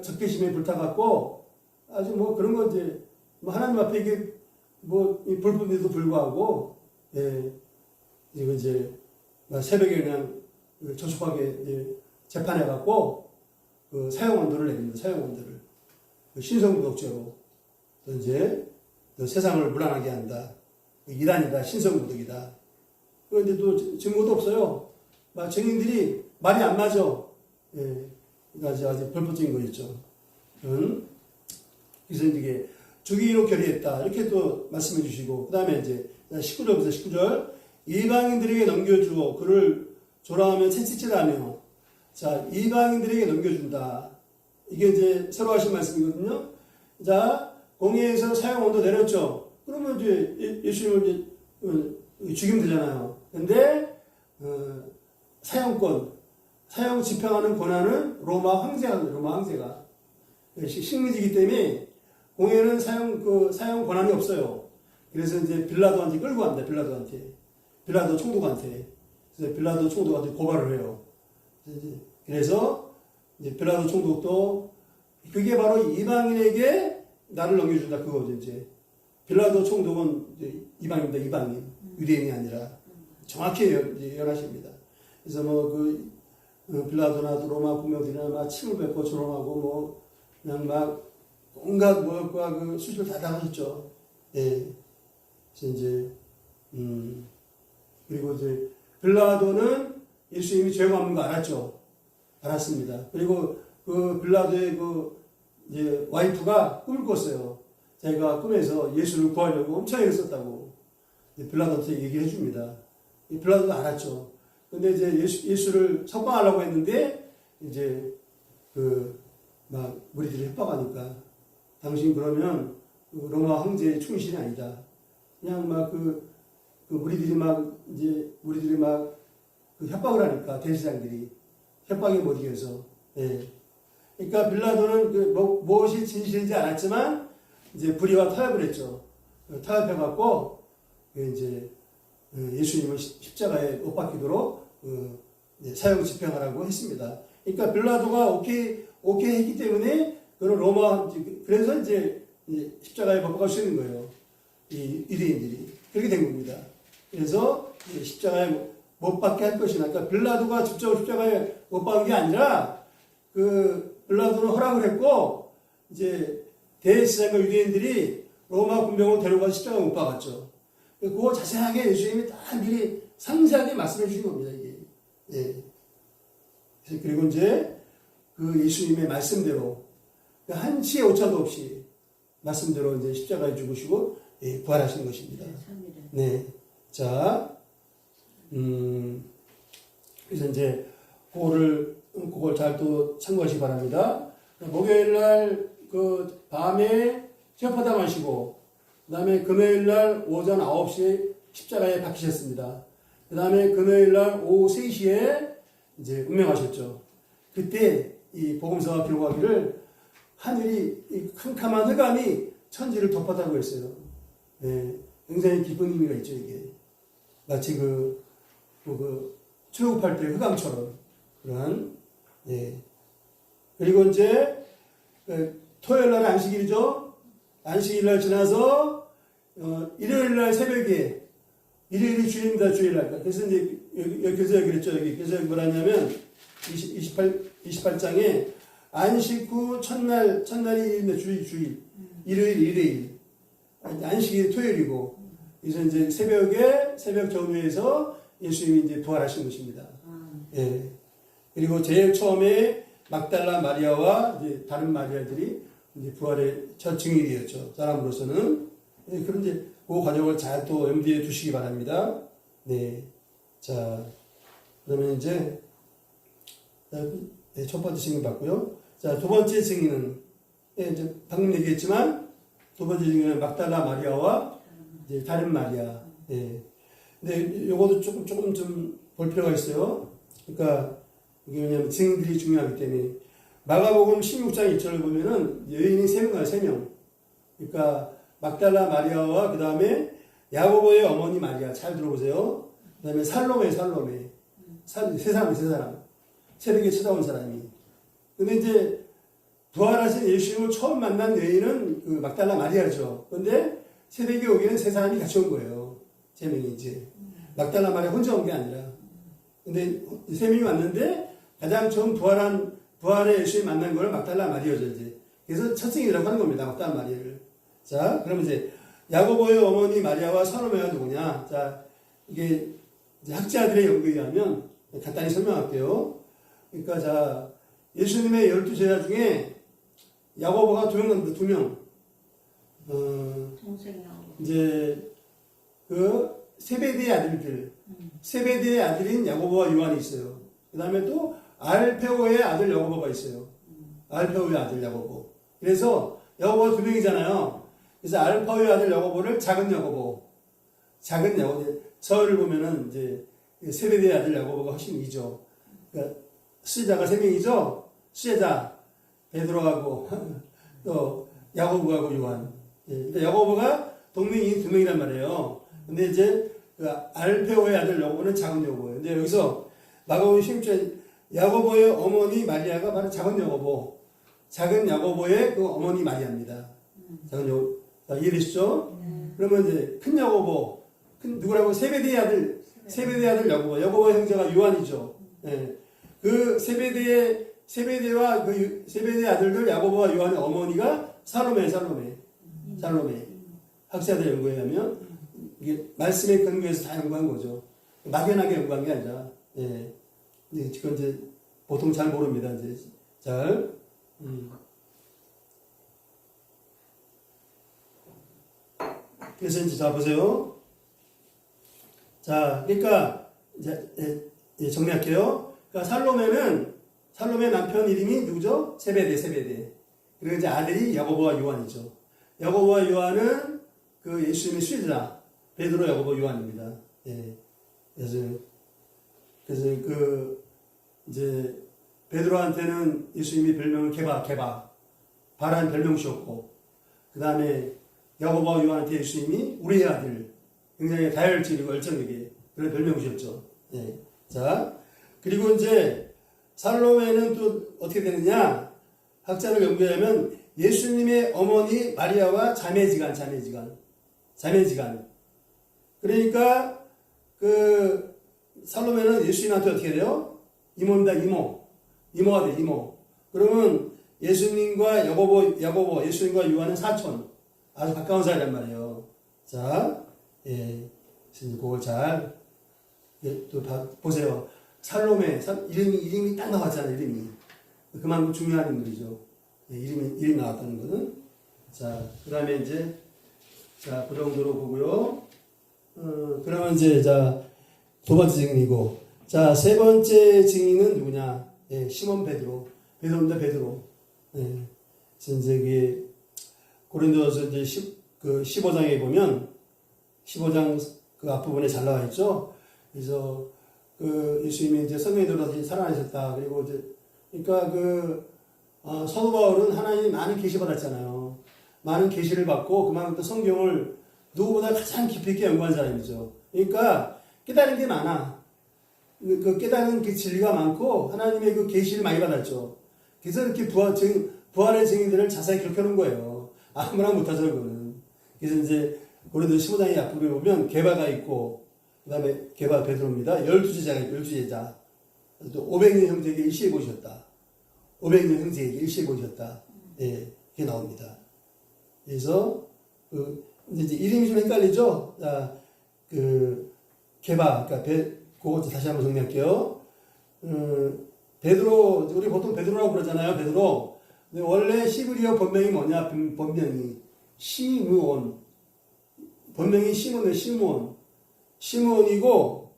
S3: 적개심에 불타갖고 아주 뭐 그런 거 이제 뭐 하나님 앞에 이게 뭐 불법인데도 불구하고 예, 이거 이제 새벽에 그냥 저속하게 재판해갖고 사형원도를 내립니다. 사형원도를 신성구독죄로 이제 세상을 불안하게 한다. 이단이다, 신성구독이다. 그런데 또 증거도 없어요. 증인들이 말이 안 맞아. 예, 아주 불법적인 거였죠. 그래서 이게 죽이기로 결의했다. 이렇게 또 말씀해 주시고, 그 다음에 이제 19절부터 19절. 이방인들에게 넘겨주고 그를 조롱하며 채찍질하며. 자, 이방인들에게 넘겨준다. 이게 이제 새로 하신 말씀이거든요. 자, 공회에서 사형원도 내렸죠. 그러면 이제 예수님을 이제 죽이면 되잖아요. 근데 사형권, 사형 집행하는 권한은 로마 황제가 식민지이기 때문에 공예는 사형 권한이 없어요. 그래서 이제 빌라도한테 끌고 갑니다. 빌라도 총독한테. 그래서 빌라도 총독한테 고발을 해요. 그래서 이제 빌라도 총독도 그게 바로 이방인에게 나를 넘겨준다 그거죠. 이제 빌라도 총독은 이제 이방인입니다. 이방인 유대인이 아니라 정확히 연하십니다. 그래서 빌라도나 로마 공명들이나 막 침을 뱉고 조롱하고 뭐 그냥 막 온갖 무엇과 그 수술을 다 당하셨죠. 예. 그래서 이제 그리고 이제 빌라도는 예수님이 죄가 없는 거 알았습니다. 그리고 그 빌라도의 이제 와이프가 꿈을 꿨어요. 자기가 꿈에서 예수를 구하려고 엄청 애를 썼다고 빌라도한테 얘기를 해줍니다. 빌라도도 알았죠. 근데 이제 예수를 석방하려고 했는데 이제 막 무리들이 협박하니까 당신 그러면 로마 황제의 충신이 아니다. 그냥 막 무리들이 막 협박을 하니까 대제사장들이 협박에 못 이겨서. 예. 그러니까 빌라도는 무엇이 진실인지 알았지만 이제 불의와 타협을 했죠. 타협해갖고 이제 예수님을 십자가에 못 박히도록 사형 집행하라고 했습니다. 그러니까 빌라도가 오케이 했기 때문에 그런 그래서 이제 십자가에 못 박을 수 있는 거예요. 이 유대인들이 그렇게 된 겁니다. 그래서 십자가에 못 박게 할 것이나, 그러니까 빌라도가 직접 십자가에 못 박은 게 아니라 빌라도는 허락을 했고 이제 대제사장과 유대인들이 로마 군병으로 데려가서 십자가에 못 박았죠. 그거 자세하게 예수님이 다 미리 상세하게 말씀해 주신 겁니다, 이게. 예. 그리고 이제 예수님의 말씀대로 한치의 오차도 없이 말씀대로 이제 십자가에 죽으시고 부활하신 것입니다. 네. 자, 그래서 이제 그걸 잘 또 참고하시기 바랍니다. 목요일 날 밤에 체포하다 마시고, 그 다음에 금요일 날 오전 9시에 십자가에 박히셨습니다. 그 다음에 금요일 날 오후 3시에 이제 운명하셨죠. 그때 이 복음서가 기록하기를 하늘이 이 캄캄한 흑암이 천지를 덮었다고 했어요. 네, 굉장히 기쁜 의미가 있죠, 이게. 마치 출애굽할 때 흑암처럼 그러한. 예. 그리고 이제 토요일 날 안식일이죠. 안식일 날 지나서 일요일 날 새벽에, 일요일이 주일입니다, 주일 날. 그래서 이제 여기서 그랬죠. 그래서 뭐라냐면 28장에 안식 후 첫날이 일요일인데 주일. 일요일. 안식일이 토요일이고. 그래서 이제 새벽 정오에서 예수님이 이제 부활하신 것입니다. 예. 그리고 제일 처음에 막달라 마리아와 이제 다른 마리아들이 이제 부활의 첫 증인이었죠. 사람으로서는. 예, 그런데 그 과정을 잘 또 염두에 두시기 바랍니다. 네. 자, 그러면 이제 첫 번째 증인 봤고요. 자, 두 번째 증인은 이제 방금 얘기했지만 두 번째 증인은 막달라 마리아와 이제 다른 마리아. 예. 근데 요것도 조금 좀 볼 필요가 있어요. 그러니까 이게 왜냐하면 증인들이 중요하기 때문에 마가복음 16장 1절을 보면은 여인이 3명. 3명. 그러니까 막달라 마리아와 그 다음에 야고보의 어머니 마리아. 잘 들어보세요. 그 다음에 살로메. 세 사람. 새벽에 찾아온 사람이. 근데 이제 부활하신 예수님을 처음 만난 여인은 막달라 마리아죠. 근데 새벽에 오기는 세 사람이 같이 온 거예요. 3명이 이제. 막달라 마리아 혼자 온 게 아니라. 근데 3명이 왔는데 가장 처음 부활의 예수님 만난 걸 막달라 마리아죠, 이제. 그래서 첫 증인이라고 하는 겁니다, 막달라 마리아를. 자, 그러면 이제 야고보의 어머니 마리아와 살로메가 누구냐? 자, 이게 이제 학자들의 연구에 의하면 간단히 설명할게요. 그러니까 자, 예수님의 12제자 중에 야고보가 2명 남는다, 2명. 이제 세베대의 아들들, 세베대의 아들인 야고보와 요한이 있어요. 그 다음에 또 알페오의 아들 야고보가 있어요. 알페오의 아들 야고보. 그래서 야고보가 2명이잖아요. 그래서 알페오의 아들 야고보를 작은 야고보. 저를 보면은 이제 세베대의 아들 야고보가 훨씬 이죠. 그러니까 수제자가 3명이죠. 수제자 베드로하고 또 야고보하고 요한. 예, 야고보가 동명이인 2명이란 말이에요. 근데 이제 그 알페오의 아들 야고보는 작은 야고보예요. 근데 여기서 마가복음 16절 야고보의 어머니 마리아가 바로 작은 야고보, 작은 야고보의 그 어머니 마리아입니다. 작은 야고보. 이해되시죠? 그러면 이제 큰 야고보, 누구라고? 세베대의 아들 야고보. 야고보의 형제가 요한이죠. 예. 그 세베대와 그 세베대의 아들들 야고보와 요한의 어머니가 살로메. 학자들 연구에 의하면 이게 말씀의 근거에서 다 연구한 거죠. 막연하게 연구한 게 아니라. 예. 그건 이제 보통 잘 모릅니다. 이제 잘. 그래서 이제 자 보세요. 자, 그러니까 이제 정리할게요. 그러니까 살로메 남편 이름이 누구죠? 세베대. 그리고 이제 아들이 야고보와 요한이죠. 야고보와 요한은 그 예수님의 수제자 베드로, 야고보, 요한입니다. 예. 그래서 그 이제 베드로한테는 예수님이 별명을 바라는 별명 주었고, 그 다음에 야고보와 요한한테 예수님이 우리의 아들, 굉장히 다혈질이고 열정적인 그런 별명 주셨죠. 예. 자, 그리고 이제 살로메는 또 어떻게 되느냐? 학자를 연구하면 예수님의 어머니 마리아와 자매지간. 그러니까 그 살로메는 예수님한테 어떻게 돼요? 이모입니다. 이모가 돼. 그러면 예수님과 야고보, 예수님과 요한은 사촌, 아주 가까운 사이란 말이에요. 자, 예, 그걸 잘, 예, 또 보세요. 살로메, 이름이 딱 나왔잖아요. 이름이 그만큼 중요한 인물이죠. 예, 이름이 나왔다는 거는. 자, 그 다음에 이제 자, 그 정도로 보고요. 그러면 이제 자, 2번째 증인이고, 자, 3번째 증인은 누구냐? 예, 시몬 베드로입니다. 베드로. 예, 이제 이게 고린도서 이제 15장에 보면 15장 그 앞부분에 잘 나와 있죠. 그래서 그 예수님이 이제 성령이 들어서 살아나셨다. 그리고 이제 그러니까 사도 바울은 하나님이 많은 계시 받았잖아요. 많은 계시를 받고 그만큼 또 성경을 누구보다 가장 깊이 있게 연구한 사람이죠. 그러니까 깨달은 게 많아. 그 깨달은 그 진리가 많고 하나님의 그 계시를 많이 받았죠. 그래서 이렇게 부활의 증인들을 자세히 기록해놓은 거예요. 아무나 못하죠, 그거는. 그래서 이제 고린도 15장의 앞부분에 보면 게바가 있고, 그 다음에 게바 베드로입니다. 12제자. 또 500년 형제에게 일시에 보셨다. 500년 형제에게 일시에 보셨다. 예, 그게 나옵니다. 그래서 이제 이름이 좀 헷갈리죠. 자, 게바, 그러니까 그거 다시 한번 정리할게요. 베드로, 우리 보통 베드로라고 그러잖아요. 베드로. 근데 원래 시브리어 본명이 뭐냐? 본명이 시므온. 본명이 시므온이고,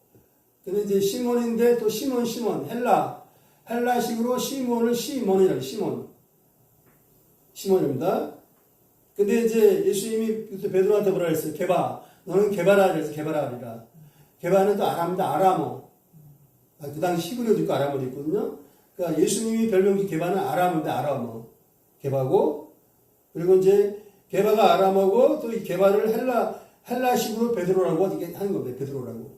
S3: 근데 이제 시몬인데 또 시몬, 헬라식으로 시몬을 시몬이라고, 시몬입니다. 근데 이제 예수님이 베드로한테 뭐라 했어요? 게바, 너는 게바라 그래서 게바라 하리라. 게바는 또 아람입니다. 아람어. 그 당시 히브리어도 있고 아람어도 있거든요. 그러니까 예수님이 별명이 게바는 아람어인데 아람어. 게바고, 그리고 이제 게바가 아람어고 또 이 게바를 헬라식으로 베드로라고 하는 겁니다. 베드로라고.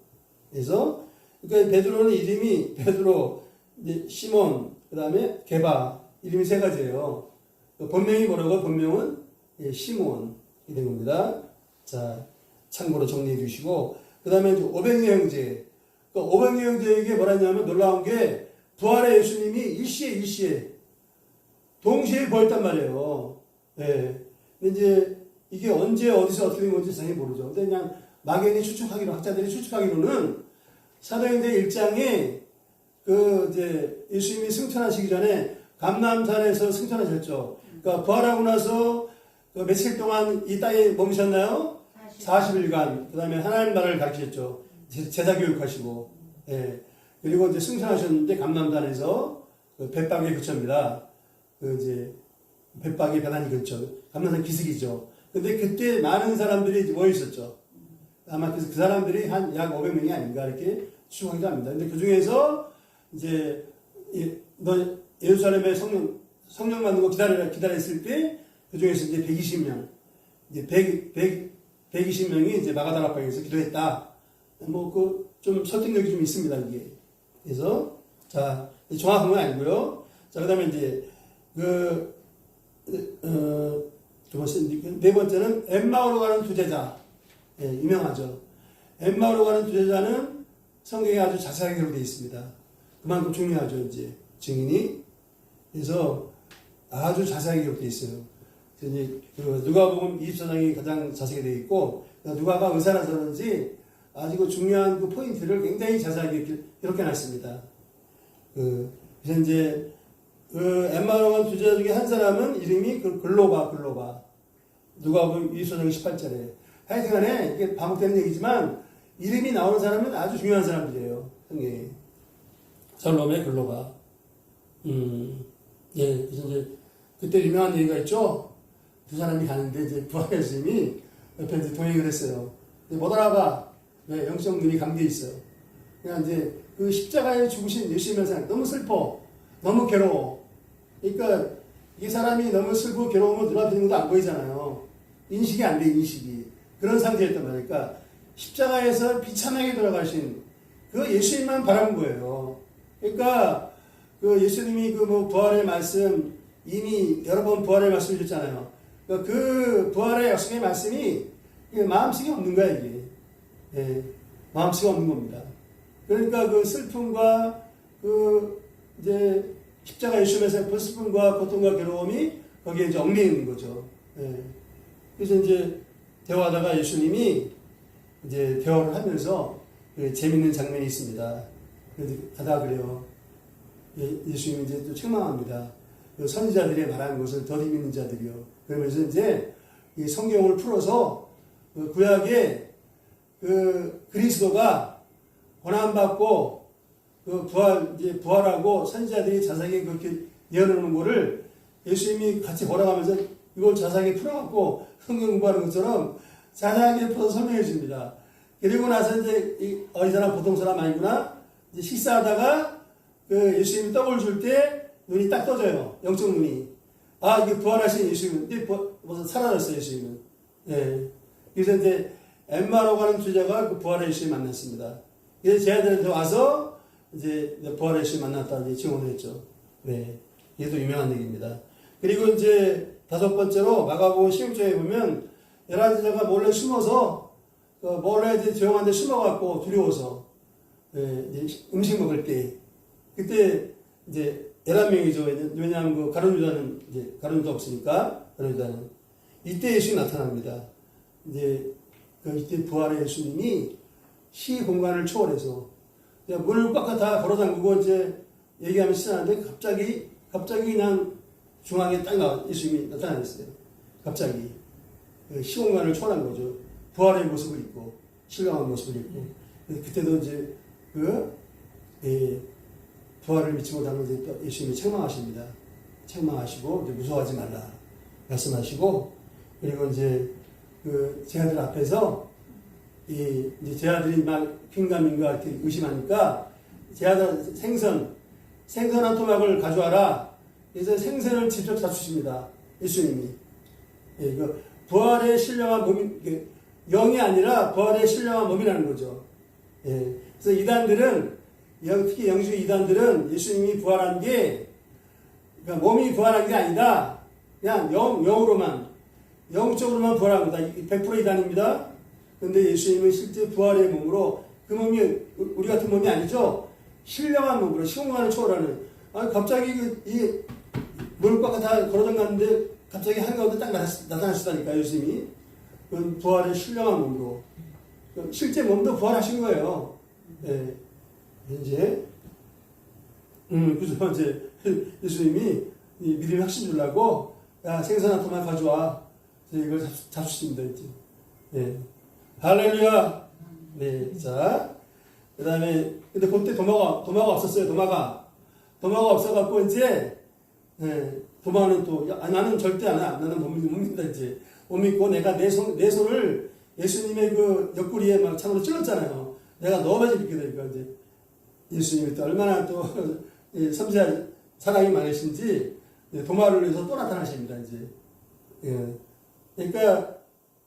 S3: 그래서 그러니까 베드로는 이름이 베드로, 이제 시몬, 그 다음에 게바 이름이 3가지예요. 본명이 뭐라고? 본명은 시몬이 된 겁니다. 자, 참고로 정리해 주시고, 그 다음에 500여 형제. 그 500여 형제에게 뭐라 했냐면 놀라운 게 부활의 예수님이 일시에 동시에 보였단 말이에요. 예. 근데 이제 이게 언제 어디서 어떻게 된 건지 자세히 모르죠. 근데 그냥 막연히 학자들이 추측하기로는 사도행전 1장에 이제 예수님이 승천하시기 전에 감람산에서 승천하셨죠. 그러니까 부활하고 나서 며칠 동안 이 땅에 머무셨나요? 40일간. 그 다음에 하나님 나라를 가르치셨죠. 제자 교육하시고. 예. 그리고 이제 승천하셨는데 감람산에서 벳박의 근처입니다. 이제 벳박의 배단이 근처. 감람산 기슭이죠. 근데 그때 많은 사람들이 모여 있었죠. 아마 그 사람들이 한 약 500명이 아닌가 이렇게 추정이 합니다. 근데 그 중에서 이제 너 예루살렘에 성령 받는 거 기다렸을 때, 그 중에서 이제 120명, 이제 120명이 이제 마가다락방에서 기도했다. 좀 설득력이 좀 있습니다, 이게. 그래서, 자, 정확한 건 아니고요. 자, 그 다음에 이제, 네 번째는 엠마오로 가는 두 제자. 예, 유명하죠. 엠마오로 가는 두 제자는 성경에 아주 자세하게 기록되어 있습니다. 그만큼 중요하죠, 이제, 증인이. 그래서 아주 자세하게 기록되어 있어요. 이제 누가복음 24장이 가장 자세하게 되어 있고, 누가가 의사라서 그런지 아주 중요한 그 포인트를 굉장히 자세하게 기록해 놨습니다. 그래서 이제, 엠마오로 간 두 제자 중에 한 사람은 이름이 글로바. 누가복음 24장 18절에. 하여튼간에 이게 반복되는 얘기지만, 이름이 나오는 사람은 아주 중요한 사람들이에요. 성경에. 살롬의 글로바. 예, 그래서 이제, 그때 유명한 얘기가 있죠? 두 사람이 가는데, 이제 부활의 예수님이 옆에 이제 동행을 했어요. 못 알아봐. 왜? 영적 눈이 감겨 있어요. 그러니까 이제, 그 십자가에 죽으신 예수님의 생각, 너무 슬퍼. 너무 괴로워. 그러니까, 이 사람이 너무 슬프고 괴로우면 눈앞에 있는 것도 안 보이잖아요. 인식이 안 돼, 인식이. 그런 상태였단 말이니까, 그러니까 십자가에서 비참하게 돌아가신 그 예수님만 바라본 거예요. 그러니까, 그 예수님이 부활의 말씀, 이미 여러 번 부활의 말씀을 주셨잖아요. 그러니까 그 부활의 약속의 말씀이 마음속에 없는 거야, 이게. 예, 마음속에 없는 겁니다. 그러니까 그 슬픔과 이제 십자가 예수님에서 그 슬픔과 고통과 괴로움이 거기에 이제 얽매여 있는 거죠. 예. 그래서 이제 대화하다가 예수님이 이제 대화를 하면서 재밌는 장면이 있습니다. 하다가 그래요. 예수님이 이제 또 책망합니다. 선지자들이 말하는 것을 더디 믿는 자들이요. 그러면서 이제 이 성경을 풀어서 구약에 그리스도가 고난받고 부활하고 선지자들이 자세하게 그렇게 예언하는 거를 예수님이 같이 보라가면서 이걸 자세하게 풀어갖고 성경 공부하는 것처럼 자세하게 풀어서 설명해 줍니다. 그리고 나서 이제 이 사람 보통 사람 아니구나. 이제 식사하다가 예수님이 떡을 줄 때 눈이 딱 떠져요. 영적 눈이. 아, 이게 부활하신 예수님은. 벌써 사라졌어요, 예수님은. 예. 그래서 이제 엠마로 가는 주자가 그 부활의 예수님 만났습니다. 그래서 제자들한테 와서 이제 부활의 예수님 만났다 이제 증언을 했죠. 네. 이게 또 유명한 얘기입니다. 그리고 이제 다섯 번째로 마가복음 16장에 보면 11제자가 몰래 숨어서 몰래 이제 조용한 데 숨어갖고 두려워서 이제 음식 먹을 때 그때 이제 11명이죠. 왜냐하면 가룟 유다는 이제 가룟 유다 없으니까 가룟 유다는 이때 예수님이 나타납니다. 이제 이때 부활의 예수님이 시 공간을 초월해서 문을 꽉 다 걸어 잠그고 이제 얘기하면 시작하는데 갑자기 그냥 중앙에 딱 예수님이 나타났어요. 갑자기 시 공간을 초월한 거죠. 부활의 모습을 입고 신령한 모습을 입고 그때도 이제 부활을 믿지 못하는 예수님이 책망하십니다. 책망하시고 이제 무서워하지 말라 말씀하시고 그리고 이제 제자들 앞에서 이제 제자들이 막 핑가민가 이렇게 의심하니까 제자들 생선 한 토막을 가져와라. 그래서 생선을 직접 잡수십니다. 예수님이. 예, 부활의 신령한 몸이 영이 아니라 부활의 신령한 몸이라는 거죠. 예, 그래서 이단들은 특히 영주의 이단들은 예수님이 부활한 게 그러니까 몸이 부활한 게 아니다. 그냥 영으로만 영적으로만 부활한 거다. 100% 이단입니다. 그런데 예수님은 실제 부활의 몸으로 그 몸이 우리 같은 몸이 아니죠. 신령한 몸으로 시공간을 초월하는 갑자기 이 물가가 다 걸어져갔는데 갑자기 한가운데 딱 나타나시다니까 예수님이 부활의 신령한 몸으로 실제 몸도 부활하신 거예요. 네. 이제 그래서 이제 예수님이 이 믿음의 확신 주려고 야 생선 한 토막 가져와 이걸 잡수십니다 이제. 네. 할렐루야. 네. 자 그다음에 근데 그때 도마가 없었어요. 도마가 없어갖고 이제 도마는 또 나는 절대 안 해. 나는 못 믿는다 이제. 못 믿고 내가 내 손을 예수님의 그 옆구리에 막 창으로 찔렀잖아요. 내가 넣어야지 믿게 되니까 이제 예수님이 또 얼마나 또 섬세한 사랑이 많으신지 도마를 위해서 또 나타나십니다. 이제 그러니까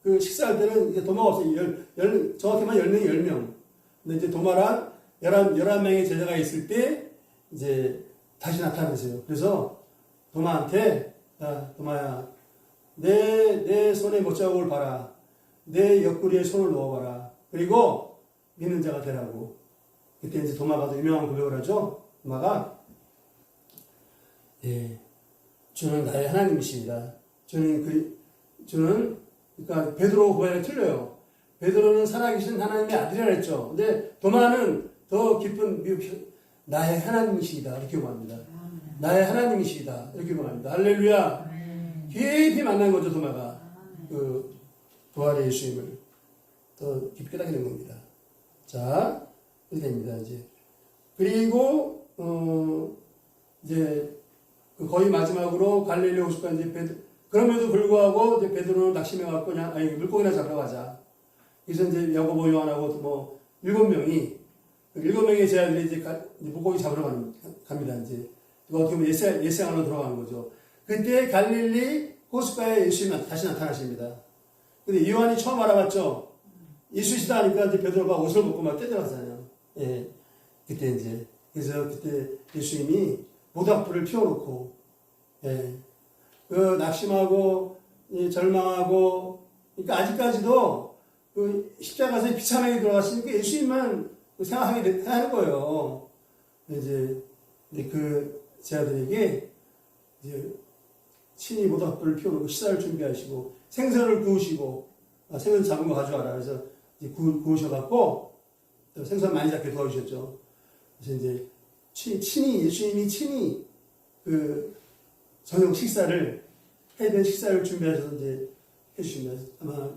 S3: 그 식사할 때는 이제 도마가 없어요. 정확히만 10명, 10명. 근데 이제 도마랑 11명의 제자가 있을 때 이제 다시 나타나세요. 그래서 도마한테, 야, 도마야, 내 손에 못자국을 봐라. 내 옆구리에 손을 넣어봐라. 그리고 믿는 자가 되라고. 그때 이제 도마가 더 유명한 고백을 하죠. 도마가, 주는 나의 하나님이십니다. 주는, 그러니까 베드로 고백이 틀려요. 베드로는 살아계신 하나님의 아들이라 했죠. 근데 도마는 더 깊은 나의 하나님이시다 이렇게 말합니다. 나의 하나님이시다 이렇게 말합니다. 할렐루야. 깊이 만난 거죠. 도마가 그 부활의 예수님을 더 깊이 깨닫게 된 겁니다. 자, 이렇게 됩니다. 이제 그리고 이제 그 거의 마지막으로 갈릴리 호숫가 이제 그럼에도 불구하고 이제 베드로는 낙심해 갖고 그냥 물고기나 잡으러 가자. 그래서 이제 야고보 요한하고 뭐 7명이 7명의 제자들이 이제 물고기 잡으러 갑니다. 이제 어떻게 보면 예생하러 들어가는 거죠. 그때 갈릴리 호숫가에 예수님이 다시 나타나십니다. 근데 요한이 처음 알아봤죠. 예수시다 하니까 이제 베드로가 옷을 벗고 막 떼들어가잖아요. 예. 그때 이제 그래서 그때 예수님이 모닥불을 피워놓고 그 낙심하고 절망하고 그러니까 아직까지도 그 십자가에서 비참하게 들어갔으니까 예수님만 생각하게 하는 거예요. 이제 그 제자들에게 이제 친히 모닥불을 피워놓고 식사를 준비하시고 생선을 구우시고 생선 잡은 거 가져와라. 그래서 이제 구우셔갖고 또 생선 많이 잡게 도와주셨죠. 그래서 이제 예수님이 친히 그 저녁 식사를 해변 식사를 준비하셔서 이제 해주십니다. 아마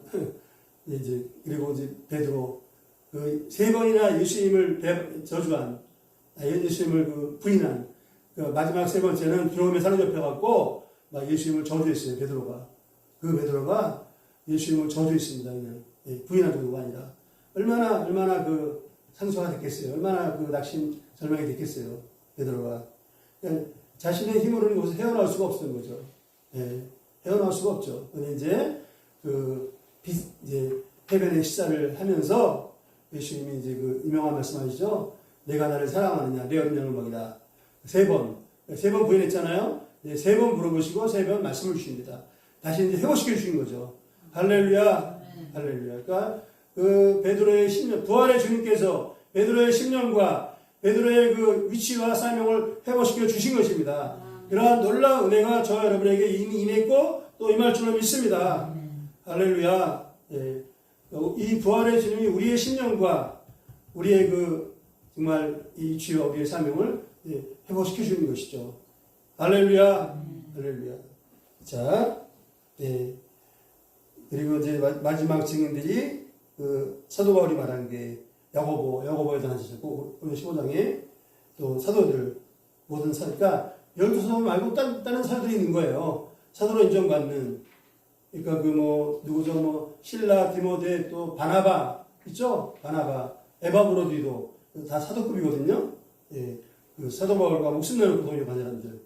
S3: 이제 그리고 이제 베드로 그 3번이나 예수님을 저주한 예수님을 그 부인한 그 마지막 3번째는 두려움에 사로잡혀갖고 막 예수님을 저주했어요. 베드로가 그 베드로가 예수님을 저주했습니다. 그냥 부인한 정도가 아니라 얼마나 그 상처가 됐겠어요. 얼마나 그 낙심 절망이 됐겠어요. 베드로가 그러니까 자신의 힘으로는 여기서 헤어나올 수가 없는 거죠. 헤어나올 수가 없죠. 근데 이제 이제 해변의 식사를 하면서 예수님이 이제 그 유명한 말씀하시죠. 내가 나를 사랑하느냐 내 언약을 먹이라. 3번 부인했잖아요. 3번 물어보시고 3번 말씀을 주십니다. 다시 이제 회복시켜 주신 거죠. 할렐루야. 할렐루야. 그러니까 그 베드로의 10년 부활의 주님께서 베드로의 10년과 베드로의 그 위치와 사명을 회복시켜 주신 것입니다. 그러한 놀라운 은혜가 저와 여러분에게 이미 임했고 또 임할 줄로 믿습니다. 할렐루야. 이 부활의 주님이 우리의 10년과 우리의 그 정말 이 위치와 우리의 사명을 회복시켜 주는 것이죠. 할렐루야. 할렐루야. 자, 그리고 이제 마지막 증인들이 그 사도 바울이 말한 게 야고보에 대한 하셨고, 오늘 15장에 또 사도들, 모든 그러니까 12사도 말고 다른 사도들이 있는 거예요. 사도로 인정받는, 그러니까 누구죠? 신라, 디모데, 또 바나바, 있죠? 바나바, 에바브로디도 다 사도급이거든요. 그 사도 바울과 목숨 내놓고 동역한 사람들.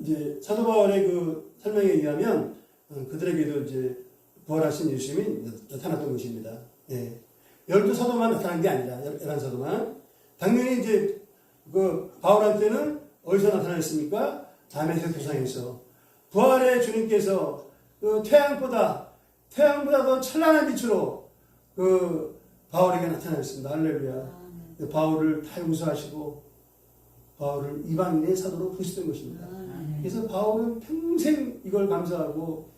S3: 이제 사도 바울의 그 설명에 의하면 그들에게도 이제 부활하신 예수님이 나타났던 것입니다. 12사도만 나타난 게 아니라 11사도만. 당연히 이제 그 바울한테는 어디서 나타났습니까? 다메섹 도상에서. 부활의 주님께서 그 태양보다 더 찬란한 빛으로 그 바울에게 나타났습니다. 할렐루야. 바울을 탈구수하시고 바울을 이방인의 사도로 부르시던 것입니다. 그래서 바울은 평생 이걸 감사하고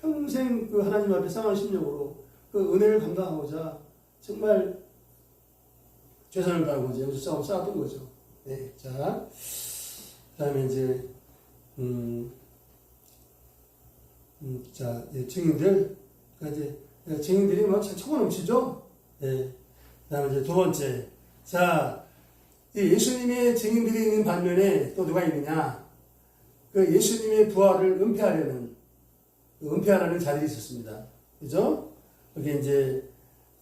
S3: 평생 그 하나님 앞에 상한 심령으로 그 은혜를 감당하고자 정말 최선을 다하고자 여기서 싸웠던 거죠. 자, 그 다음에 이제 자, 증인들, 증인들이 뭐 초고 넘치죠? 그 다음에 이제 2번째. 자, 예수님의 증인들이 있는 반면에 또 누가 있느냐? 그 예수님의 부활을 은폐하려는 자들이 있었습니다. 그죠? 그게 이제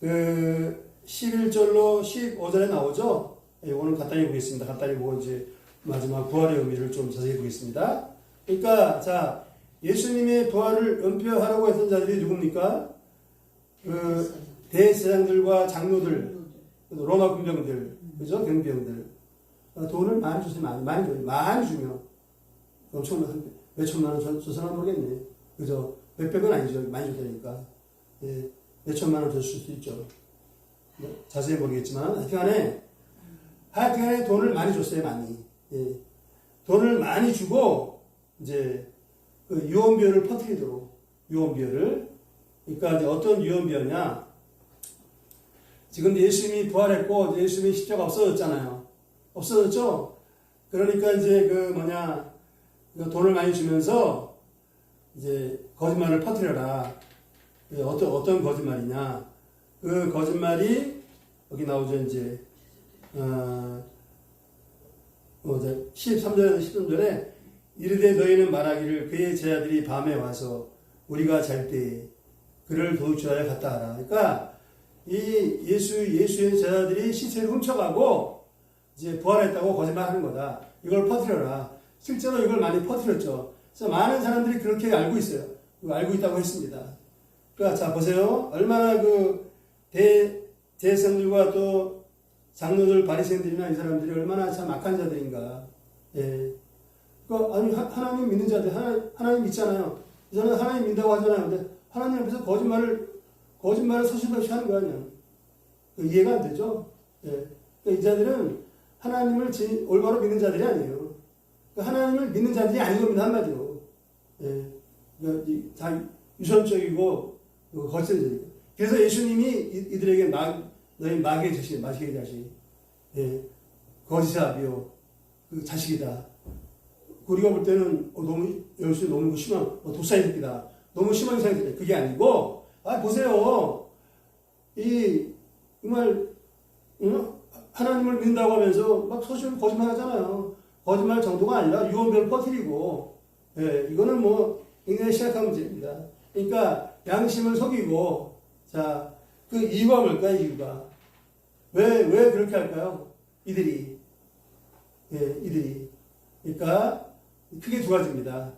S3: 그 11절로 15절에 나오죠? 오늘 간단히 보겠습니다. 간단히 보고 이제 마지막 부활의 의미를 좀 자세히 보겠습니다. 그러니까 자 예수님의 부활을 은폐하라고 했던 자들이 누굽니까? 그 대제사장들과 장로들, 로마 군병들, 그죠? 경비병들. 돈을 많이 주세요. 많이 주면 엄청난 몇천만 원 줬으나 모르겠네. 그죠? 몇백은 아니죠. 많이 줬다니까. 예, 몇천만 원 줬을 수도 있죠. 자세히 모르겠지만 하여튼간에 돈을 많이 줬어요. 많이. 예. 돈을 많이 주고 이제 그 유언비어를 퍼뜨리도록 유언비어를. 그러니까 이제 어떤 유언비어냐? 지금 예수님이 부활했고 예수님이 십자가 없어졌잖아요. 없어졌죠? 그러니까 이제 돈을 많이 주면서 이제 거짓말을 퍼뜨려라. 어떤 거짓말이냐? 그 거짓말이 여기 나오죠. 이제 13절에서 13절에 이르되 너희는 말하기를 그의 제자들이 밤에 와서 우리가 잘 때에 그를 도둑질하여 갔다 하라. 그러니까 이 예수의 제자들이 시체를 훔쳐가고 이제 부활했다고 거짓말하는 거다. 이걸 퍼뜨려라. 실제로 이걸 많이 퍼뜨렸죠. 그래서 많은 사람들이 그렇게 알고 있어요. 알고 있다고 했습니다. 그러니까 자 보세요. 얼마나 그 대제사장들과 또 장로들 바리새인들이나 이 사람들이 얼마나 참 악한 자들인가. 예. 그러니까 아니 하나님 믿는 자들 하나님 믿잖아요. 저는 하나님 믿다고 하잖아요. 근데 하나님 앞에서 거짓말을 서슴없이 하는 거 아니야. 이해가 안 되죠. 예. 그러니까 이 자들은 하나님을 올바로 믿는 자들이 아니에요. 그러니까 하나님을 믿는 자들이 아닌 겁니다. 한마디로. 예. 그러니까 다 유선적이고 거칠적이고. 그래서 예수님이 이들에게 너희 마귀의 자식, 예. 거짓의 아비요. 그 자식이다. 우리가 볼 때는 예수님 너무 심한 독사의 새끼다. 너무 심하게 생각했는데 그게 아니고 보세요. 정말 하나님을 믿는다고 하면서 막 소심 거짓말 하잖아요. 거짓말 정도가 아니라 유언비어를 퍼뜨리고, 예, 이거는 굉장히 심각한 문제입니다. 그러니까 양심을 속이고, 자, 그 이유가 뭘까요? 이유가 왜 그렇게 할까요? 이들이. 그러니까 크게 두 가지입니다.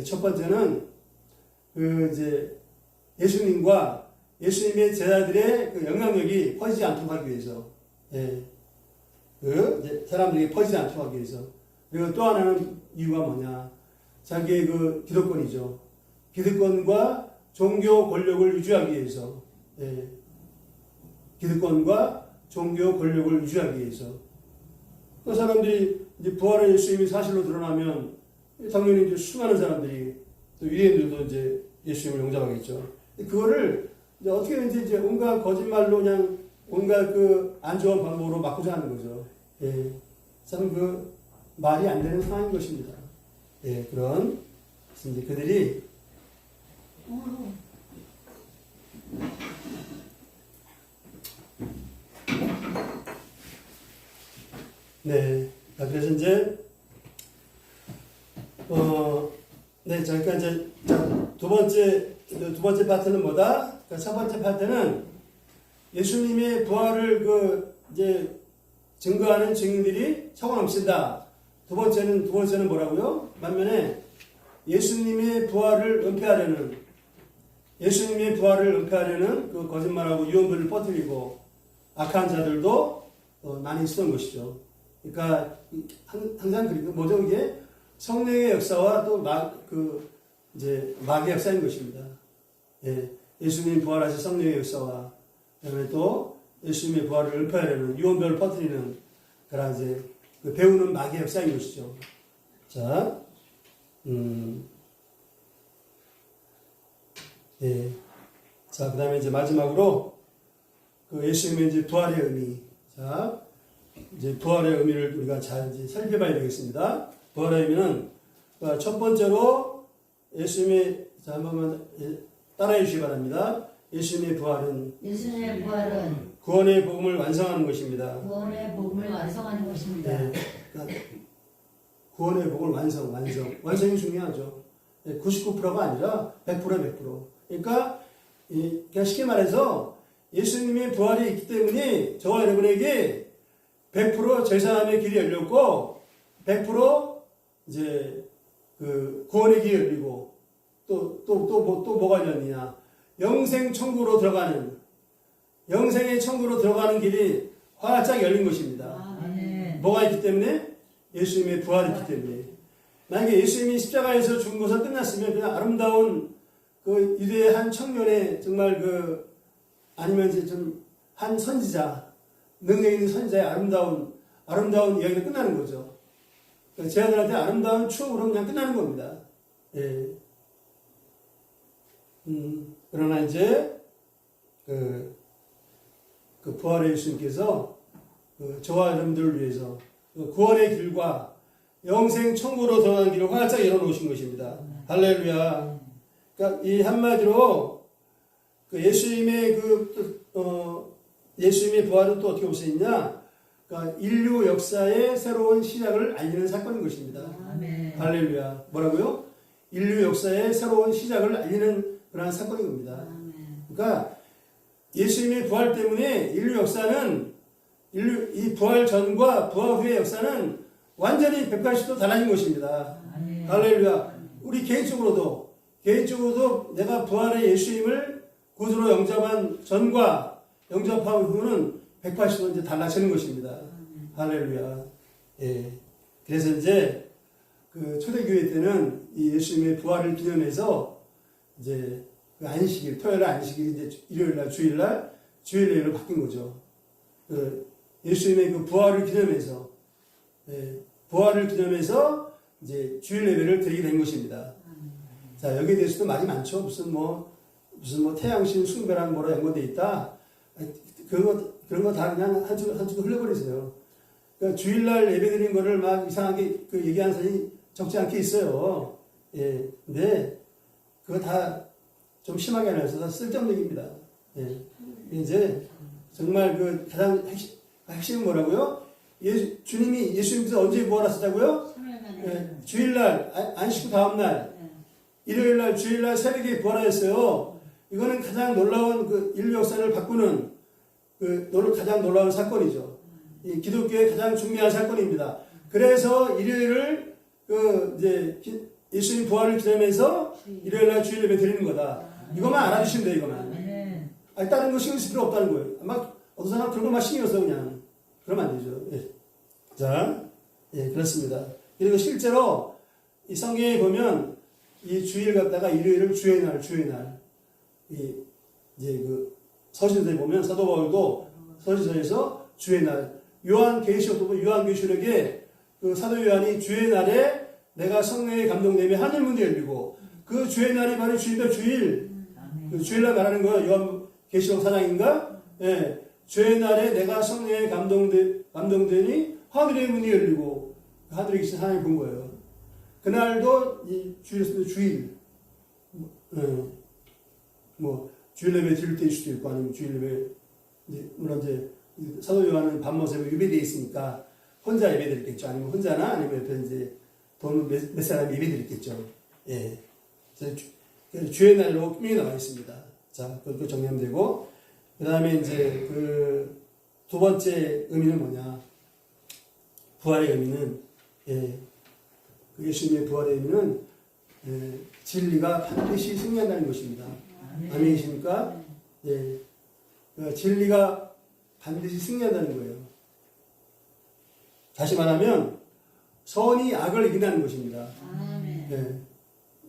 S3: 첫 번째는 이제 예수님과 예수님의 제자들의 그 영향력이 퍼지지 않도록 하기 위해서, 예, 이제 사람들에게 퍼지지 않도록 하기 위해서. 그리고 또 하나는 이유가 뭐냐? 자기의 그 기득권이죠. 기득권과 종교 권력을 유지하기 위해서, 예, 기득권과 종교 권력을 유지하기 위해서. 그 사람들이 이제 부활의 예수님이 사실로 드러나면 당연히 이제 수많은 사람들이 또 유대인들도 이제 예수님을 영접하겠죠. 그거를 이제 어떻게 이제 온갖 거짓말로 그냥 온갖 그 안 좋은 방법으로 막고자 하는 거죠. 예. 참 말이 안 되는 상황인 것입니다. 예, 그런 이제 그들이 네. 그래서 이제 네, 그러니까 이제 두 번째 파트는 뭐다? 그러니까 첫 번째 파트는 예수님의 부활을 이제 증거하는 증인들이 차고 넘친다. 두 번째는 뭐라고요? 반면에 예수님의 부활을 은폐하려는 그 거짓말하고 유언비어를 퍼뜨리고 악한 자들도 많이 있었던 것이죠. 그러니까 항상 그리고 뭐죠 이게 성령의 역사와 또 이제 마귀의 역사인 것입니다. 예, 예수님 부활하신 성령의 역사와 그다음에 또 예수님의 부활을 은폐하려는 유언비어를 퍼뜨리는 그런 이제 배우는 마귀의 역사인 것이죠. 자, 예, 자 그다음에 이제 마지막으로 그 예수님의 이제 부활의 의미. 자, 이제 부활의 의미를 우리가 잘 이제 살펴봐야 되겠습니다. 부활의 의미는 첫 번째로 예수님의 자 한번만 따라해 주시기 바랍니다. 예수님의 부활은 구원의 복음을 완성하는 것입니다.
S2: 구원의 복음을 완성하는 것입니다.
S3: 네, 그러니까 구원의 복음을 완성이 중요하죠. 99%가 아니라 100%. 그러니까 쉽게 말해서 예수님의 부활이 있기 때문에 저와 여러분에게 100% 죄사함의 길이 열렸고 100% 이제 그 구원의 길이 열리고 또 뭐가 열리냐? 영생 천국으로 들어가는 영생의 천국으로 들어가는 길이 활짝 열린 것입니다.
S2: 아멘.
S3: 뭐가 있기 때문에? 예수님의 부활이 있기 때문에. 만약에 예수님이 십자가에서 죽은 것을 끝났으면 그냥 아름다운 그 유대의 한 청년의 정말 그 아니면 이제 좀 한 선지자 능력 있는 선지자의 아름다운 이야기가 끝나는 거죠. 제 아들한테 아름다운 추억으로 그냥 끝나는 겁니다. 예. 그러나 이제 그 부활의 예수님께서 저와 여러분들을 위해서 구원의 길과 영생 천국으로 들어가는 길을 활짝 열어놓으신 것입니다. 할렐루야. 그러니까 이 한마디로 예수님의 예수님의 부활은 또 어떻게 볼 수 있냐? 그러니까 인류 역사의 새로운 시작을 알리는 사건인 것입니다.
S2: 아멘.
S3: 할렐루야. 뭐라고요? 인류 역사의 새로운 시작을 알리는 그러한 사건인 겁니다. 그러니까 예수님의 부활 때문에 인류 역사는 이 부활 전과 부활 후의 역사는 완전히 180도 달라진 것입니다.
S2: 아멘.
S3: 할렐루야. 우리 개인적으로도 내가 부활의 예수님을 구주로 영접한 전과 영접한 후는 180도 이제 달라지는 것입니다. 할렐루야. 예. 그래서 이제 그 초대교회 때는 이 예수님의 부활을 기념해서 이제 그 안식일, 토요일 안식일, 이제 일요일날, 주일날로 바뀐 거죠. 예수님의 그 부활을 기념해서, 부활을 기념해서 이제 주일 예배를 드리게 된 것입니다. 자, 여기에 대해서도 말이 많죠. 무슨 뭐 태양신 숭배랑 뭐라 연관되어 있다. 그런 거 다 그냥 한 줄 흘려버리세요. 그러니까 주일날 예배 드리는 거를 막 이상하게 얘기하는 사람이 적지 않게 있어요. 예. 근데 그거 다 좀 심하게 안 해서 다 쓸데없는 얘기입니다. 예. 이제 정말 그 가장 핵심은 뭐라고요? 예수님께서 언제 부활하셨다고요? 예. 주일날, 안식 후 다음날, 일요일날, 주일날 새벽에 부활하셨어요. 이거는 가장 놀라운 그 인류 역사를 바꾸는 가장 놀라운 사건이죠. 이 기독교의 가장 중요한 사건입니다. 그래서 일요일을 이제 예수님 부활을 기념해서 일요일날 주일 예배 드리는 거다. 이것만 알아주시면 돼요, 이것만. 아니, 다른 거 신경 쓸 필요 없다는 거예요. 막 어떤 사람 그런 거만 신경 써 그냥. 그러면 안 되죠. 예. 자, 예, 그렇습니다. 그리고 실제로 이 성경에 보면 이 주일 갖다가 일요일을 주의 날. 이제 그 서신서에 보면 사도 바울도 서신서에서 주의 날. 요한계시록도 보면 요한계시록에 그 사도 요한이 주의 날에 내가 성령에 감동되며 하늘 문이 열리고 그 주의 날이 바로 주일. 그 주일날 말하는 거예요. 요한계시록 4장인가? 예. 주의 날에 내가 성령에 감동되니 하늘의 문이 열리고 하늘에 계신 하나님 본 거예요. 그날도 이 주일. 뭐 주일 예배 드릴 때일 수도 있고 아니면 주일 예배 물론 이제 사도 요한은 밤낮에 예배되어 있으니까 혼자 예배 드렸겠죠. 아니면 혼자나 아니면 옆에 이제 돈 몇 사람이 예배 드렸겠죠. 예. 주의 날로 분명히 나와 있습니다. 자, 그것도 정리하면 되고 그 다음에 이제 그 두 번째 의미는 뭐냐? 부활의 의미는 그 예수님의 부활의 의미는 진리가 반드시 승리한다는 것입니다. 아멘이십니까? 예. 진리가 반드시 승리한다는 거예요. 다시 말하면 선이 악을 이긴다는 것입니다. 예.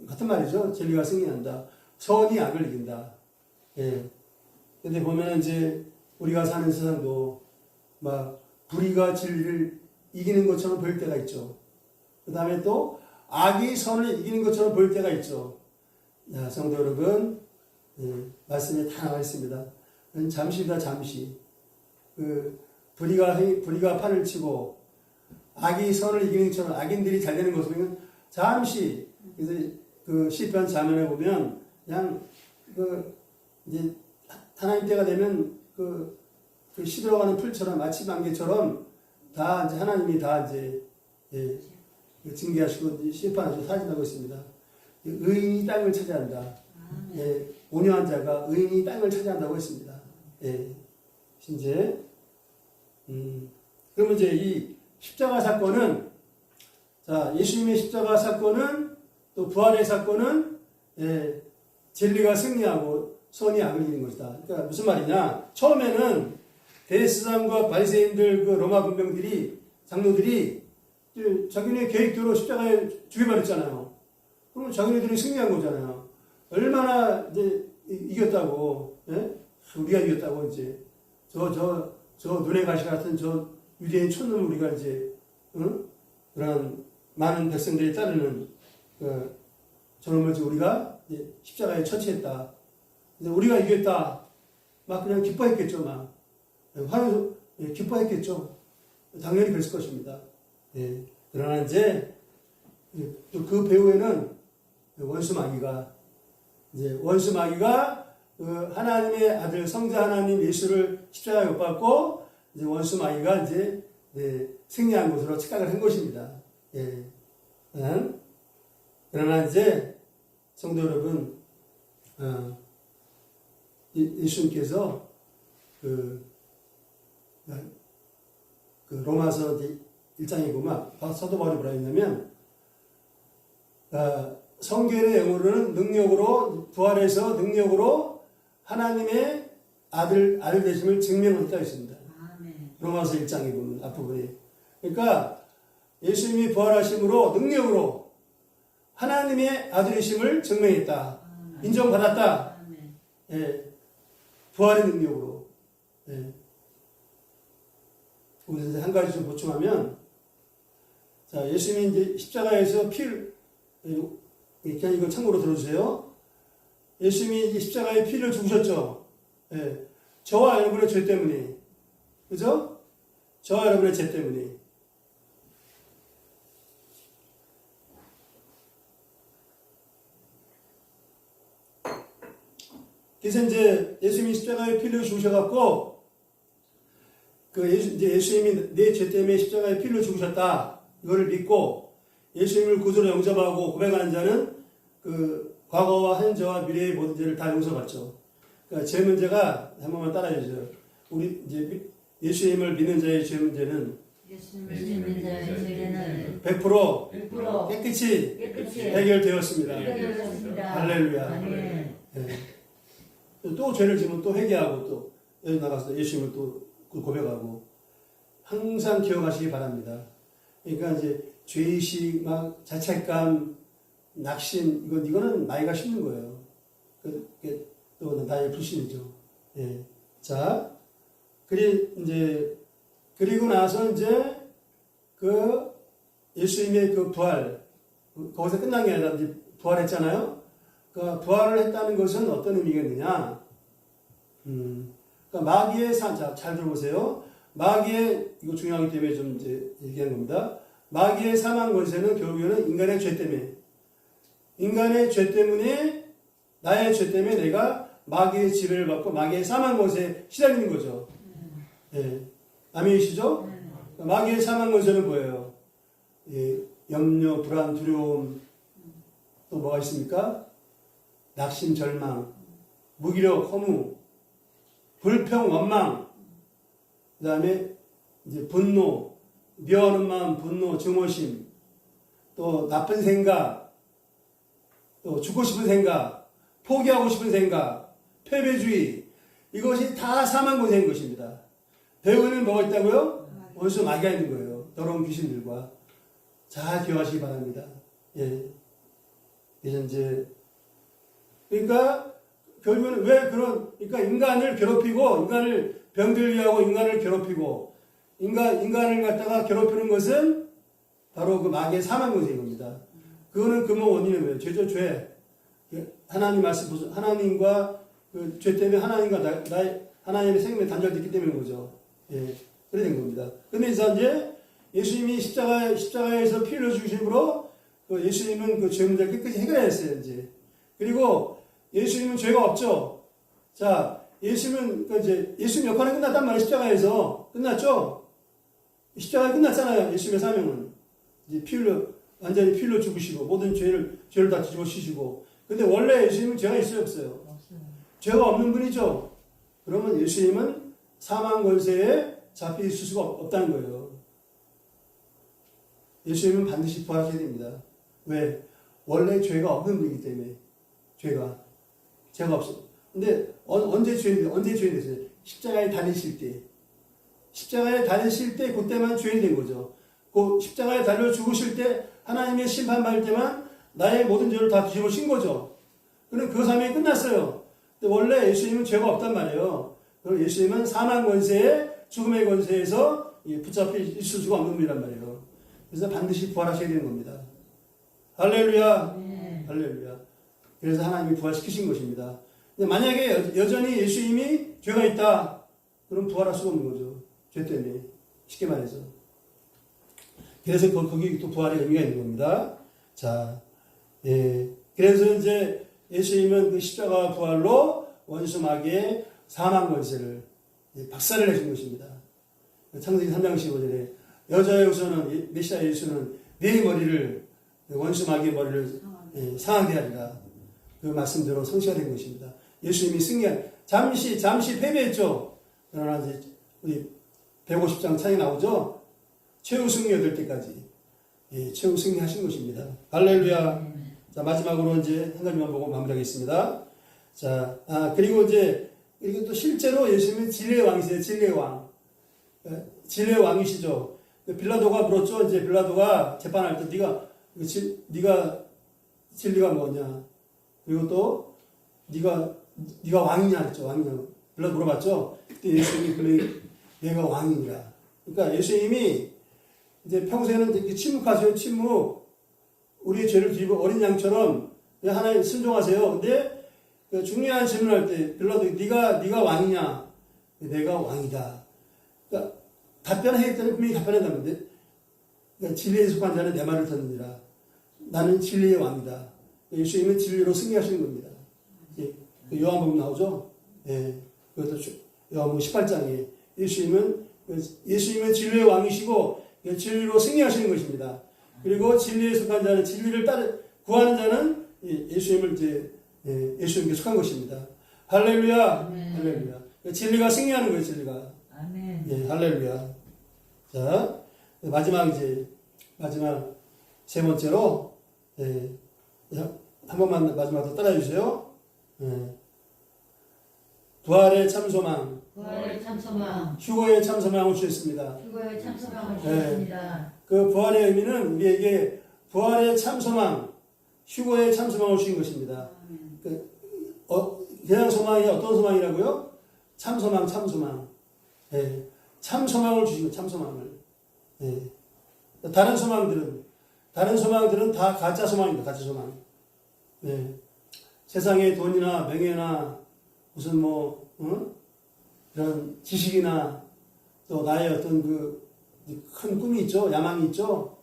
S3: 같은 말이죠. 진리가 승리한다. 선이 악을 이긴다. 예. 근데 보면 이제 우리가 사는 세상도 막 불의가 진리를 이기는 것처럼 보일 때가 있죠. 그 다음에 또 악이 선을 이기는 것처럼 보일 때가 있죠. 야, 성도 여러분, 말씀에 다 나와 있습니다. 잠시입니다, 잠시. 불의가 판을 치고 악이 선을 이기는 것처럼 악인들이 잘 되는 것을 보면 잠시. 그래서 그 시편 자문에 보면 그냥 이제 하나님 때가 되면 그 시들어가는 풀처럼 마치 안개처럼 다 이제 하나님이 다 이제 징계하시고 심판하시고 사라진다고 했습니다. 의인이 땅을 차지한다. 온유한 자가 의인이 땅을 차지한다고 했습니다. 이제 그러면 이제 이 십자가 사건은 자, 예수님의 십자가 사건은 또 부활의 사건은 진리가 승리하고 선이 악을 이기는 것이다. 그러니까 무슨 말이냐? 처음에는 대제사장과 바리새인들 그 로마 군병들이 장로들이 자기네 계획대로 십자가에 죽여버렸잖아요. 그럼 자기네들이 승리한 거잖아요. 얼마나 이제 이겼다고, 예? 우리가 이겼다고 이제 저 눈에 가시 같은 저 유대인 촌놈 우리가 이제 그런 많은 백성들이 따르는 저놈을 우리가 이제 십자가에 처치했다. 근데 우리가 이겼다. 막 그냥 기뻐했겠죠, 막. 기뻐했겠죠. 당연히 그랬을 것입니다. 예. 그러나 이제 그 배후에는 원수 마귀가 그 하나님의 아들 성자 하나님 예수를 십자가에 못 박고 이제 원수 마귀가 이제 승리한 것으로 착각을 한 것입니다. 예. 그러나 이제 성도 여러분, 예수님께서 그 로마서 1장에 보면 사도 바울이 뭐라 했냐면 성결의 영으로는 능력으로 부활해서 능력으로 하나님의 아들 되심을 증명했다 했습니다. 로마서 1장에 보면 앞부분에. 그러니까 예수님이 부활하심으로 능력으로 하나님의 아들이심을 증명했다. 인정받았다. 예. 부활의 능력으로. 예. 우리 한 가지 좀 보충하면, 자, 예수님이 이제 십자가에서 피를, 그냥 이거 참고로 들어주세요. 예수님이 이제 십자가에 피를 죽으셨죠. 예. 저와 여러분의 죄 때문에. 그죠? 저와 여러분의 죄 때문에. 그래서 이제 예수님이 십자가에 피를 죽으셔갖고, 이제 예수님이 내 죄 때문에 십자가에 피를 죽으셨다. 이거를 믿고 예수님을 구주로 영접하고 고백하는 자는 그 과거와 현재와 미래의 모든 죄를 다 용서받죠. 그러니까 죄 문제가 한 번만 따라해주세요. 우리 이제 예수님을 믿는 자의 죄 문제는 100% 깨끗이 해결되었습니다. 할렐루야. 네. 또 죄를 지면 또 회개하고 또 여기 나가서 예수님을 또 고백하고 항상 기억하시기 바랍니다. 그러니까 이제 죄의식, 막 자책감, 낙심 이거는 나이가 심는 거예요. 또 나의 불신이죠. 예. 자, 그리고 나서 이제 그 예수님의 그 부활 거기서 끝난 게 아니라 이제 부활했잖아요. 그 부활을 했다는 것은 어떤 의미겠느냐? 그러니까 마귀의 잘 들어보세요. 마귀의 이거 중요하기 때문에 좀 이제 얘기하는 겁니다. 마귀의 사망 권세는 결국에는 인간의 죄 때문에 나의 죄 때문에 내가 마귀의 지배를 받고 마귀의 사망 권세에 시달리는 거죠. 예. 아멘이시죠? 마귀의 사망 권세는 뭐예요? 예. 염려, 불안, 두려움, 또 뭐가 있습니까? 낙심, 절망, 무기력, 허무, 불평, 원망, 그 다음에 이제 분노, 미워하는 마음, 분노, 증오심, 또 나쁜 생각, 또 죽고 싶은 생각, 포기하고 싶은 생각, 패배주의, 이것이 다 사망 권세인 것입니다. 배후에는 뭐가 있다고요? 원수 마귀가 있는 거예요. 더러운 귀신들과. 잘 기억하시기 바랍니다. 예. 그래서 이제 그러니까 결국은 그러니까 인간을 괴롭히고 인간을 병들게 하고 인간을 괴롭히고 인간을 갖다가 괴롭히는 것은 바로 그 마귀의 사망 권세인 겁니다. 그거는 근본 원인은 뭐예요? 죄죠, 죄. 하나님 말씀 보세요. 하나님과 그 죄 때문에 하나님과 하나님의 생명이 단절됐기 때문인 거죠. 예. 그래 된 겁니다. 근데 이제 예수님이 십자가에서 피를 흘려주심으로 그 예수님은 그 죄 문제를 깨끗이 해결했어요, 이제. 그리고 예수님은 죄가 없죠. 자, 예수님 역할이 끝났단 말이에요. 십자가에서. 끝났죠? 십자가에 끝났잖아요. 예수님의 사명은. 이제 완전히 피 흘려 죽으시고, 모든 죄를 다 뒤집어 씌시고. 근데 원래 예수님은 죄가 있어요, 없어요? 죄가 없는 분이죠. 그러면 예수님은 사망 권세에 잡혀 있을 수가 없다는 거예요. 예수님은 반드시 부활하셔야 됩니다. 왜? 원래 죄가 없는 분이기 때문에. 죄가 없어. 근데 언제 죄인이 됐어요? 십자가에 달리실 때. 십자가에 달리실 때 그때만 죄인이 된 거죠. 그 십자가에 달려 죽으실 때 하나님의 심판받을 때만 나의 모든 죄를 다 뒤집어진 거죠. 그럼 그 삶이 끝났어요. 근데 원래 예수님은 죄가 없단 말이에요. 그럼 예수님은 사망 권세에 죽음의 권세에서 붙잡혀 있을 수가 없는 분이란 말이에요. 그래서 반드시 부활하셔야 되는 겁니다. 할렐루야. 할렐루야. 그래서 하나님이 부활시키신 것입니다. 근데 만약에 여전히 예수님이 죄가 있다, 그럼 부활할 수가 없는 거죠. 죄 때문에. 쉽게 말해서. 그래서 거기 또 부활의 의미가 있는 겁니다. 자, 그래서 이제 예수님은 그 십자가 부활로 원수 마귀의 사망 권세를 박살을 내신 것입니다. 창세기 3장 15절에 여자의 후손은 메시아 예수는 네 머리를 원수 마귀의 머리를 상하게 하리라. 그 말씀대로 성취가 된 것입니다. 예수님이 승리한 잠시 패배했죠. 그러나 이제 우리 150장 차이 나오죠. 최후 승리 얻을 때까지 최후 승리하신 것입니다. 할렐루야. 자, 마지막으로 이제 한 가지만 보고 마무리하겠습니다. 자, 그리고 이제 이게 또 실제로 예수님은 진리의 왕이세요. 진리의 왕. 진리의 왕이시죠. 빌라도가 물었죠. 이제 빌라도가 재판할 때 네가 진리가 뭐냐? 그리고 또 네가 왕이냐 했죠. 왕이냐. 빌라도 물어봤죠. 그때 예수님이 내가 왕이니라. 그러니까 예수님이 이제 평소에는 이렇게 침묵하세요. 침묵. 우리의 죄를 뒤집어 어린 양처럼 하나님 순종하세요. 근데 중요한 질문할 때 빌라도 네가 왕이냐? 내가 왕이다. 그러니까 답변하겠다는 분명히 답변한다는데 그러니까 진리에 속한 자는 내 말을 듣느니라. 나는 진리의 왕이다. 예수님은 진리로 승리하시는 겁니다. 요한복음 나오죠? 그것도 요한복음 18장에 예수님은 진리의 왕이시고 진리로 승리하시는 것입니다. 그리고 진리에 속한 자는 진리를 구하는 자는 예수님께 속한 것입니다. 할렐루야. 할렐루야. 진리가 승리하는 거예요. 진리가.
S2: 아멘.
S3: 할렐루야. 자, 마지막 세 번째로 한 번만 마지막으로 따라해 주세요. 부활의 참소망.
S2: 부활의 참소망.
S3: 휴거의 참소망을 주셨습니다.
S2: 휴거의 참소망을 주셨습니다.
S3: 그 부활의 의미는 우리에게 부활의 참소망, 휴거의 참소망을 주신 것입니다. 그냥 소망이 어떤 소망이라고요? 참소망. 참소망을 주신 것, 참소망을. 다른 소망들은 다 가짜 소망입니다. 가짜 소망. 세상의 돈이나 명예나 무슨 이런 지식이나 또 나의 어떤 큰 꿈이 있죠. 야망이 있죠.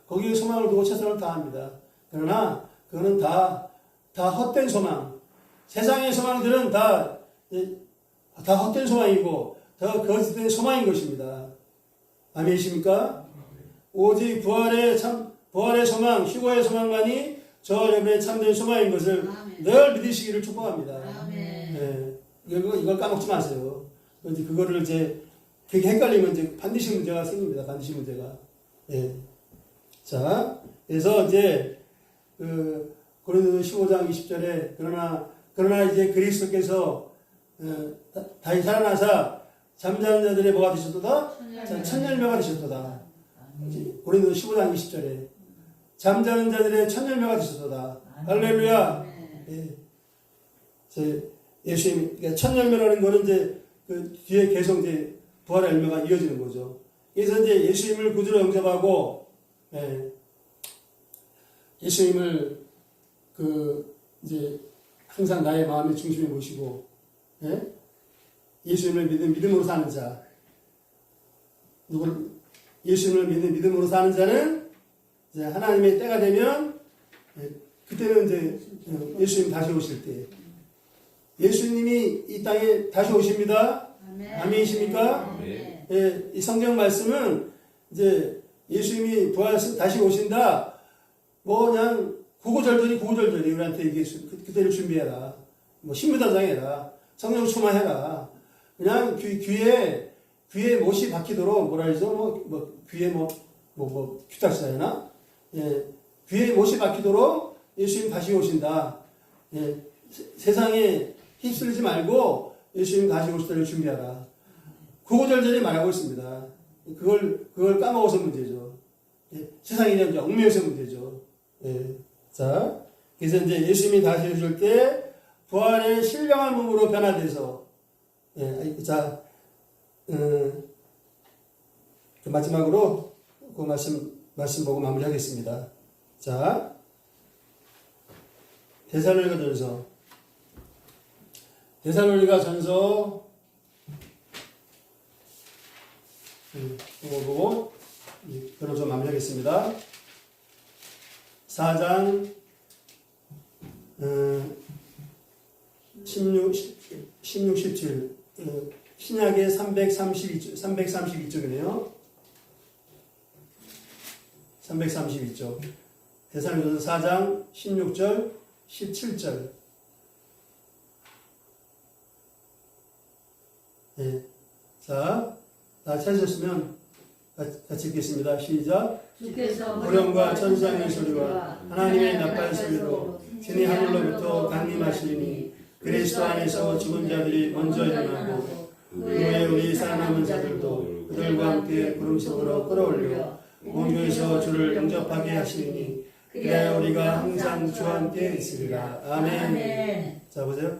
S3: 거기에 소망을 두고 최선을 다합니다. 그러나 그거는 다 헛된 소망. 세상의 소망들은 다 헛된 소망이고 더 거짓된 소망인 것입니다. 아멘이십니까? 오직 부활의 소망, 휴거의 소망만이 저 여러분의 참된 소망인 것을 늘 믿으시기를 축복합니다. 이걸 까먹지 마세요. 이제 그거를 그게 헷갈리면 반드시 문제가 생깁니다. 반드시 문제가. 자, 그래서 고린도서 15장 20절에 그러나 이제 그리스도께서 다시 살아나사 잠자는 자들의 뭐가 되셨도다? 천열매가 되셨도다. 고린도서 15장 20절에 잠자는 자들의 천열매가 되셨도다. 할렐루야. 예수님, 그러니까 천열매라는 거는 그 뒤에 계속 부활의 열매가 이어지는 거죠. 그래서 예수님을 구주로 영접하고, 예수님을 항상 나의 마음의 중심에 모시고, 예수님을 믿음으로 사는 자, 예수님을 믿음으로 사는 자는 하나님의 때가 되면, 그때는 예수님 다시 오실 때, 예수님이 이 땅에 다시 오십니다. 아멘이십니까? 이 성경 말씀은 예수님이 다시 오신다. 그냥 구구절절이 우리한테 그때를 준비해라. 신부단장해라. 성령 충만해라. 그냥 귀에 못이 박히도록 귀에 큐탁사에나 예, 귀에 못이 박히도록 예수님 다시 오신다. 예, 세상에 휩쓸리지 말고 예수님 다시 오실 때를 준비하라. 구구절절히 말하고 있습니다. 그걸 까먹어서 문제죠. 예, 세상이 이제 얽매여서 문제죠. 예, 자, 그래서 이제 예수님이 다시 오실 때 부활의 신령한 몸으로 변화돼서 예, 자, 그 마지막으로 그 말씀 보고 마무리하겠습니다. 자, 데살로니가 전서 이거 보고 그럼 좀 마무리하겠습니다. 4장 16, 17 신약의 332쪽이네요. 332쪽 데살로니가서 4장 16절 17절 예. 자, 다 찾으셨으면 같이 읽겠습니다. 시작.
S2: 주께서
S3: 호령과 천상의 소리와 하나님의 나팔 소리로 신이 하늘로부터 강림하시리니 그리스도 안에서 죽은 자들이 먼저 일어나고 그 후에 우리 살아남은 자들도 그들과 함께 구름속으로 끌어올려 공중에서 주를 영접하게 하시리니 그래야 우리가 항상 주와 함께 있으리라. 아멘. 자, 보세요.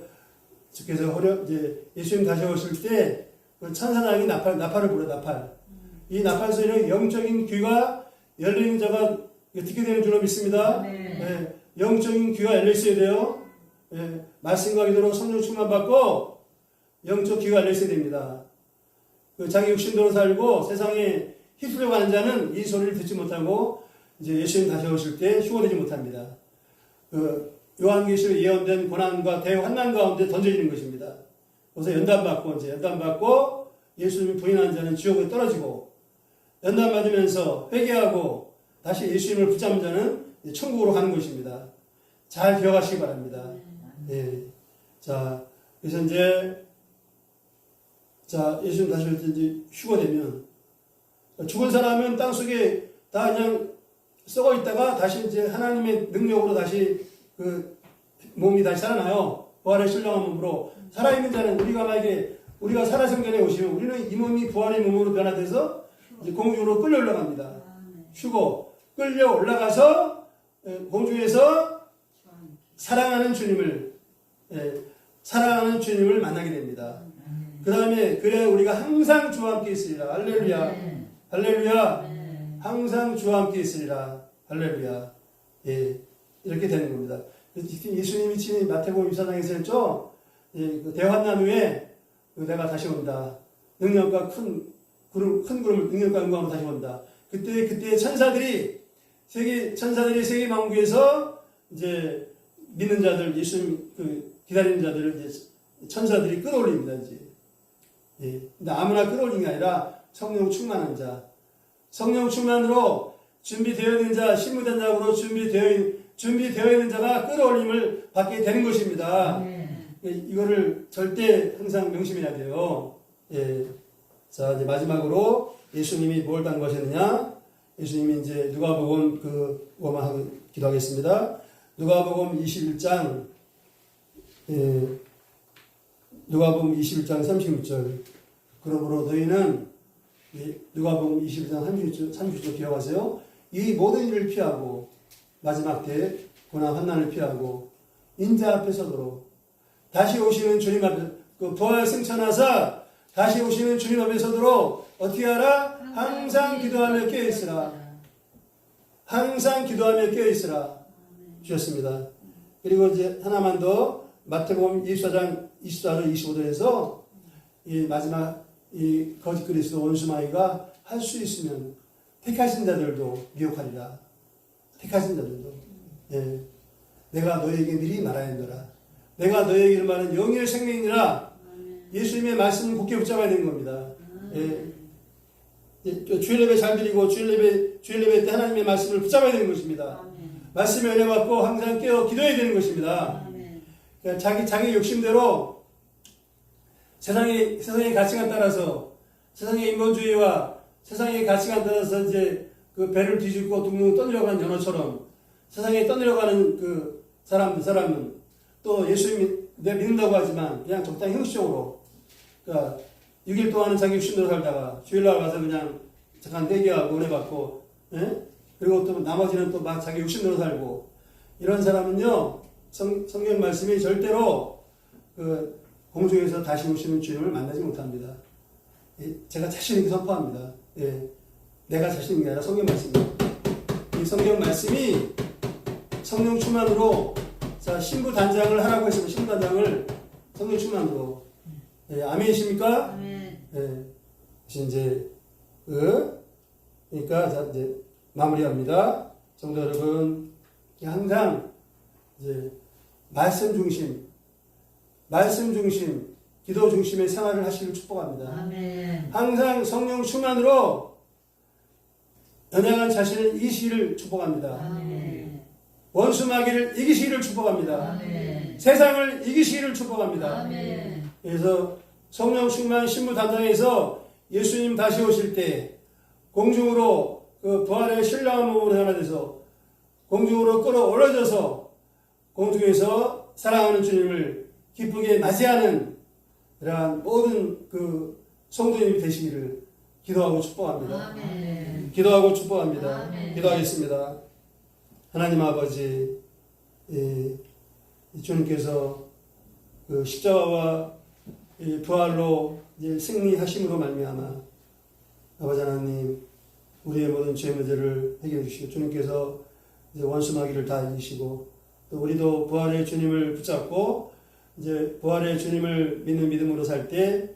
S3: 주께서 이제 예수님 다시 오실 때 천사장이 나팔을 불어. 나팔. 이 나팔 소리는 영적인 귀가 열리는 자가 듣게 되는 줄로 믿습니다. 예, 영적인 귀가 열려 있어야 돼요. 예, 말씀과 기도로 성령 충만 받고 영적 귀가 열려 있어야 됩니다. 자기 육신대로 살고 세상에 휩쓸려 가는 자는 이 소리를 듣지 못하고 이제 예수님 다시 오실 때 휴거되지 못합니다. 요한계시로 예언된 고난과 대환난 가운데 던져지는 것입니다. 그래서 연단받고 예수님을 부인하는 자는 지옥에 떨어지고 연단받으면서 회개하고 다시 예수님을 붙잡는 자는 천국으로 가는 것입니다. 잘 기억하시기 바랍니다. 예. 자, 그래서 이제 예수님 다시 올 때 이제 휴거되면 죽은 사람은 땅 속에 다 그냥 썩어 있다가 다시 이제 하나님의 능력으로 다시 그 몸이 다시 살아나요. 부활의 신령한 몸으로. 살아있는 자는 우리가 살아생전에 오시면 우리는 이 몸이 부활의 몸으로 변화돼서 이제 공중으로 끌려 올라갑니다. 휴고. 끌려 올라가서 공중에서 사랑하는 주님을 만나게 됩니다. 그 다음에 그래 우리가 항상 주와 함께 있으리라. 할렐루야. 할렐루야. 항상 주와 함께 있으리라. 할렐루야. 예, 이렇게 되는 겁니다. 예수님이 친히 마태복음 24장에서 했죠. 예, 그 대환난 후에 내가 다시 온다. 능력과 큰 구름 능력과 영광으로 다시 온다. 그때 천사들이 세계 만국에서 이제 믿는 자들, 예수님 기다리는 자들을 이제 천사들이 끌어올립니다. 이제. 예, 근데 아무나 끌어올리는 게 아니라 성령 충만한 자. 성령 충만으로 준비되어 있는 자, 신무된 자로 준비되어 있는 자가 끌어올림을 받게 되는 것입니다. 이거를 절대 항상 명심해야 돼요. 예. 자, 이제 마지막으로 예수님이 뭘 당부하셨느냐? 예수님이 이제 누가복음 그거만 하고 기도하겠습니다. 누가복음 21장, 누가복음 21장 36절. 그러므로 너희는 누가복음 21장 36절 기억하세요. 이 모든 일을 피하고 마지막 때 고난 환난을 피하고 인자 앞에 서도록 다시 오시는 주님 앞에 부활 승천하사 다시 오시는 주님 앞에 서도록 어떻게 하라? 항상 기도하며 깨어있으라. 항상 기도하며 깨어있으라 주셨습니다. 그리고 이제 하나만 더 마태복음 24장 24절 25절에서 이 마지막 이 거짓 그리스도 원수마귀가 할 수 있으면 택하신 자들도 미혹하리라. 택하신 자들도. 예. 내가 너에게 미리 말하였노라. 내가 너에게 말하는 영의 생명이니라. 예수님의 말씀을 굳게 붙잡아야 되는 겁니다. 예. 주일 예배 잘 드리고 주일 예배 때 하나님의 말씀을 붙잡아야 되는 것입니다. 말씀에 은혜 받고 항상 깨어 기도해야 되는 것입니다. 그러니까 자기 욕심대로 세상의 가치관 따라서 세상의 인본주의와 세상의 가치관 따라서 이제 그 배를 뒤집고 둥둥 떠내려가는 연어처럼 세상에 떠내려가는 그 사람은 또 예수님이 내가 믿는다고 하지만 그냥 적당히 형식적으로 그러니까 6일 동안은 자기 육신대로 살다가 주일날 가서 그냥 잠깐 대기하고 은혜 받고 예? 그리고 또 나머지는 또 막 자기 육신대로 살고 이런 사람은요 성경 말씀이 절대로 그 공중에서 다시 오시는 주님을 만나지 못합니다. 예, 제가 자신 있게 선포합니다. 예, 내가 자신 있는 게 아니라 성경 말씀입니다. 이 성경 말씀이 성령 충만으로 자 신부 단장을 하라고 했으면 신부 단장을 성령 충만으로 예, 아멘이십니까?
S2: 아멘.
S3: 예, 이제 그러니까 자 이제 마무리합니다. 성도 여러분 항상 이제 말씀 중심, 기도 중심의 생활을 하시길 축복합니다.
S2: 아멘.
S3: 항상 성령 충만으로 연약한 자신을 이기시기를 축복합니다.
S2: 아멘.
S3: 원수 마귀를 이기시기를 축복합니다.
S2: 아멘.
S3: 세상을 이기시기를 축복합니다.
S2: 아멘.
S3: 그래서 성령 충만 신부 단장에서 예수님 다시 오실 때 공중으로 그 부활의 신랑한 몸으로 하나 돼서 공중으로 끌어올려져서 공중에서 사랑하는 주님을 기쁘게 맞이하는 그러한 모든 그 성도님이 되시기를 기도하고 축복합니다.
S2: 아멘.
S3: 기도하고 축복합니다.
S2: 아멘.
S3: 기도하겠습니다. 하나님 아버지, 주님께서 그 십자가와 부활로 승리하심으로 말미암아 아버지 하나님 우리의 모든 죄 문제를 해결해 주시고 주님께서 이제 원수 마귀를 다 이기시고 또 우리도 부활의 주님을 붙잡고 이제 부활의 주님을 믿는 믿음으로 살 때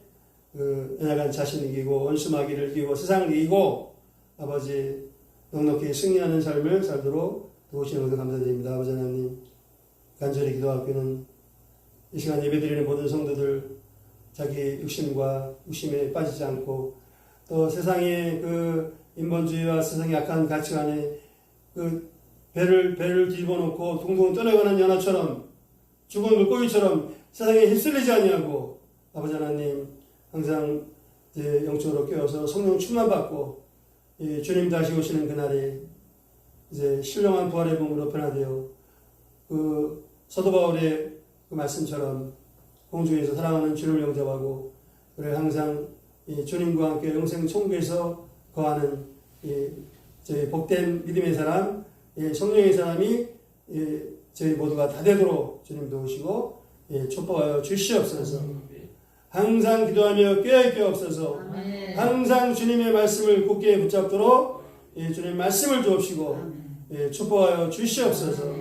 S3: 그 연약한 자신을 이기고 원수 마귀를 이기고 세상을 이기고 아버지 넉넉히 승리하는 삶을 살도록 도우시는 것을 감사드립니다. 아버지 하나님 간절히 기도하고는 이 시간 예배드리는 모든 성도들 자기 욕심에 빠지지 않고 또 세상의 그 인본주의와 세상의 약한 가치관에 그 배를 뒤집어 놓고 둥둥 떠나가는 연어처럼 죽은 물고기처럼 세상에 휩쓸리지 아니하고 아버지 하나님 항상 이제 영적으로 깨어서 성령 충만 받고 주님 다시 오시는 그날에 이제 신령한 부활의 몸으로 변화되어 그 사도 바울의 그 말씀처럼 공중에서 사랑하는 주님을 영접하고 그래 항상 주님과 함께 영생 천국에서 거하는 저희 복된 믿음의 사람, 성령의 사람이 저희 모두가 다 되도록 주님 도우시고 축복하여 주시옵소서. 항상 기도하며 깨어있게 없어서
S2: 아멘.
S3: 항상 주님의 말씀을 굳게 붙잡도록 주님의 말씀을 주옵시고 축복하여 주시옵소서.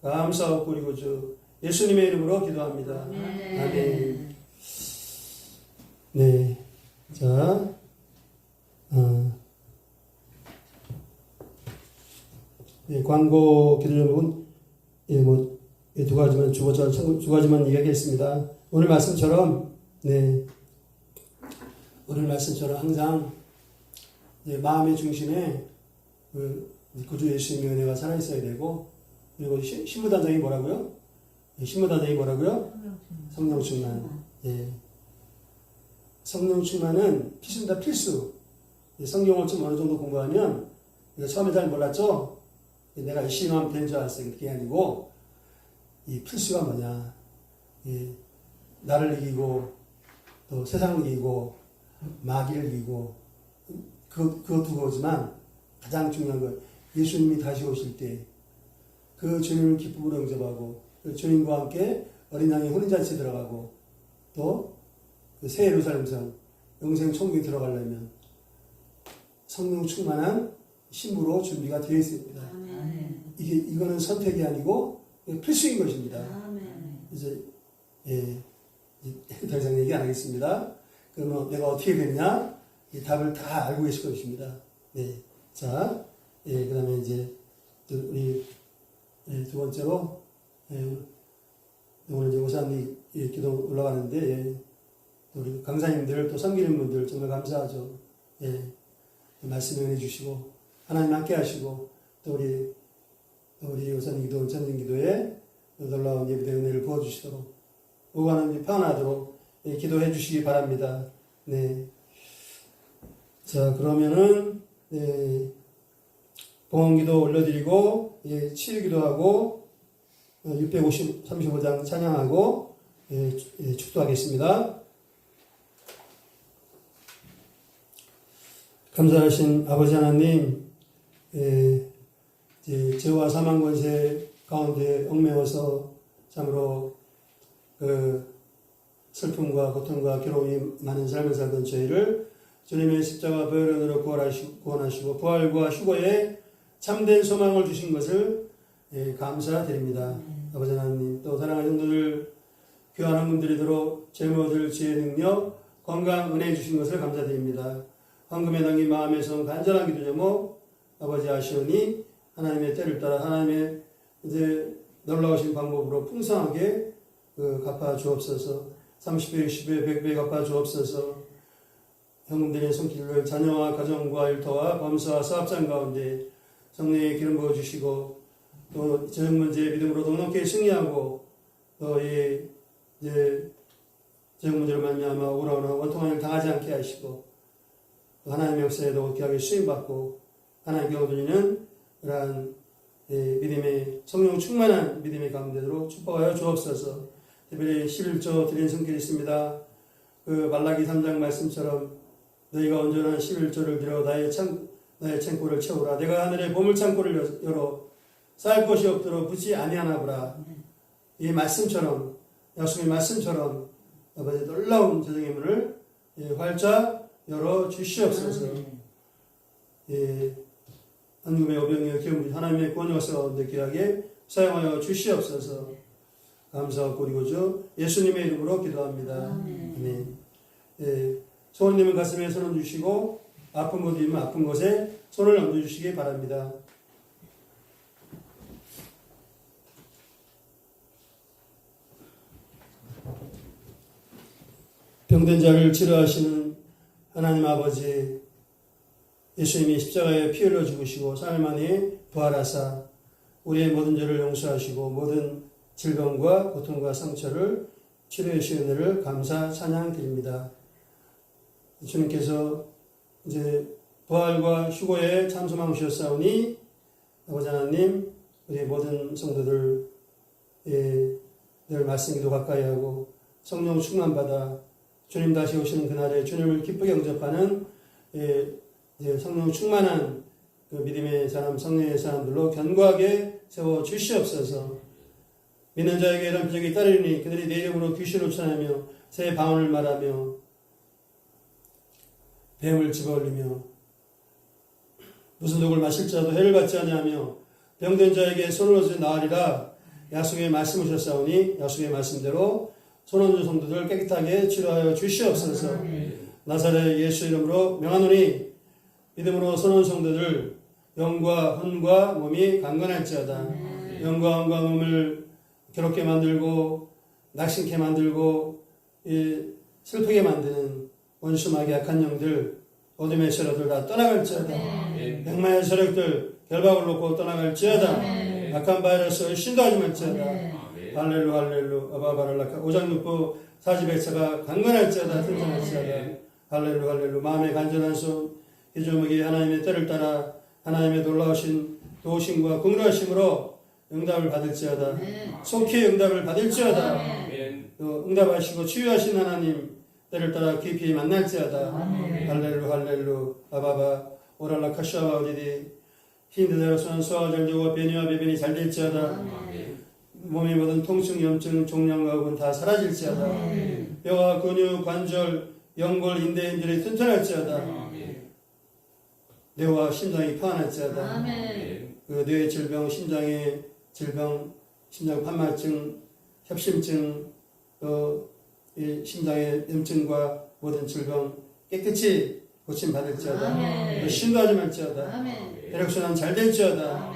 S3: 감사하고 그리고 주 예수님의 이름으로 기도합니다. 아멘. 네, 자, 광고 기도자분 두 가지만 두 가지만 이야기했습니다. 오늘 말씀처럼 오늘 말씀처럼 항상 마음의 중심에 구주 예수님의 은혜가 살아 있어야 되고 그리고 신부단장이 뭐라고요? 신부단장이 뭐라고요? 성령 충만. 성령 충만은 필수입니다. 필수. 성경을 좀 어느 정도 공부하면 처음에 잘 몰랐죠? 내가 열심히 하면 되는 줄 알았어요. 그게 아니고 이 필수가 뭐냐? 나를 이기고 또 세상을 이기고 마귀를 이기고 그 두 거지만 가장 중요한 건 예수님이 다시 오실 때 그 주님을 기쁨으로 영접하고 그 주님과 함께 어린 양의 혼인잔치에 들어가고 또 그 새 예루살렘성 영생 천국에 들어가려면 성령 충만한 신부로 준비가 되어 있습니다.
S2: 아멘.
S3: 이거는 선택이 아니고 필수인 것입니다.
S2: 아멘.
S3: 이제 더 이상 얘기 안 하겠습니다. 그러면 내가 어떻게 되느냐? 이 답을 다 알고 계실 것입니다. 네. 자, 그 다음에 이제 우리 두 번째로 오늘 이제 오산리 기도 올라가는데 우리 강사님들 또 섬기는 분들 정말 감사하죠. 말씀 은혜 주시고 하나님 함께 하시고 또 우리 오산리 기도 전진 기도에 놀라운 예배의 은혜를 부어주시도록 오가는 평안하도록 기도해 주시기 바랍니다. 네. 자, 그러면은, 봉헌기도 올려드리고 예, 치유기도 하고 635장 찬양하고 축도하겠습니다. 감사하신 아버지 하나님, 죄와 사망 권세 가운데 얽매여서 참으로 그 슬픔과 고통과 괴로움이 많은 삶을 살던 저희를 주님의 십자가 보혈로 구원하시고 부활과 휴거에 참된 소망을 주신 것을 감사드립니다. 아버지 하나님, 또 사랑하는 성도들 귀한 헌금드리도록 제모들 지혜 능력 건강 은혜 주신 것을 감사드립니다. 헌금에 담긴 마음의 성 간절한 기도 제목 아버지 아시오니 하나님의 때를 따라 하나님의 이제 놀라우신 방법으로 풍성하게 갚아 주옵소서. 30배, 60배, 100배 갚아 주옵소서. 현금들의 손길을 자녀와 가정과 일터와 범사와 사업장 가운데 성령의 기름 부어주시고 또 저녁 문제의 믿음으로 넉넉히 승리하고 또 이제 저녁 문제로 말미암아 오라오나 원통한 일 당하지 않게 하시고 또 하나님의 역사에도 귀하게 수임받고 하나님 경험드리는 그러한 믿음의 성령 충만한 믿음의 가운데로 축복하여 주옵소서. 특별히 11조 드린 손길이 있습니다. 그 말라기 3장 말씀처럼 너희가 온전한 11조를 들여 나의 창고를 채우라. 내가 하늘의 보물창고를 열어 쌓을 곳이 없도록 붙지 아니하나보라. 이 말씀처럼 약속의 말씀처럼 아버지 놀라운 재정의 문을 활짝 열어 주시옵소서. 한국의 오병이어 기업문이 하나님의 구원 역사 가운데 귀하게 사용하여 주시옵소서. 감사하고 그리고죠 예수님의 이름으로 기도합니다. 아멘. 소원님은 가슴에 손을 주시고 아픈 곳이 있으면 아픈 곳에 손을 얹어주시기 바랍니다. 병든 자를 치료하시는 하나님 아버지, 예수님이 십자가에 피 흘려 죽으시고 3일 만에 부활하사 우리의 모든 죄를 용서하시고 모든 질병과 고통과 상처를 치료해 주신 은혜를 감사 찬양 드립니다. 주님께서 이제 부활과 휴거에 참소망 주셨사오니 아버지 하나님 우리 모든 성도들 늘 말씀 기도 가까이 하고 성령 충만받아 주님 다시 오시는 그날에 주님을 기쁘게 영접하는 성령 충만한 그 믿음의 사람, 성령의 사람들로 견고하게 세워 주시옵소서. 믿는 자에게 이런 표적이 따르니 그들이 내 이름으로 귀신을 쫓아내며 새 방언을 말하며 뱀을 집어올리며 무슨 독을 마실지라도 해를 받지 아니하며 병든 자에게 손을 얹어 나으리라. 약속의 말씀을 주셨사오니 약속의 말씀대로 손 얹은 성도들 깨끗하게 치료하여 주시옵소서. 나사렛 예수 이름으로 명하노니 믿음으로 손 얹은 성도들 영과 혼과 몸이 강건할지어다. 영과 혼과 몸을 괴롭게 만들고 낙심케 만들고 슬프게 만드는 원수마귀 악한 영들 어둠의 세력들 다 떠나갈지어다. 백마의 세력들 결박을 놓고 떠나갈지어다. 악한 바이러스 신도하지 말지어다. 할렐루 할렐루 아바바랄라카 오장육부 사지백차가 강건할지어다. 튼튼할지어다. 할렐루 할렐루 마음의 간절한 손 기조목이 하나님의 때를 따라 하나님의 놀라우신 도우심과 긍휼하심으로 응답을 받을지어다. 속히 응답을 받을지어다. 또 응답하시고 치유하신 하나님 때를 따라 깊이 만날지어다. 할렐루 할렐루 아바바 오랄라 카시아바 오디디 힘들어서는 소화가 잘 되고 변이와 배변이 잘 될지어다. 몸의 모든 통증, 염증, 종양과 흡은 다 사라질지어다. 뼈와 근육, 관절, 연골, 인대, 인들이 튼튼할지어다. 뇌와 심장이 평안할지어다. 그 뇌 질병, 심장의 질병, 심장 판막증, 협심증, 이 심장의 염증과 모든 질병 깨끗이 고침 받을지어다. 신도하지 말지어다. 혈액순환 잘 될지어다.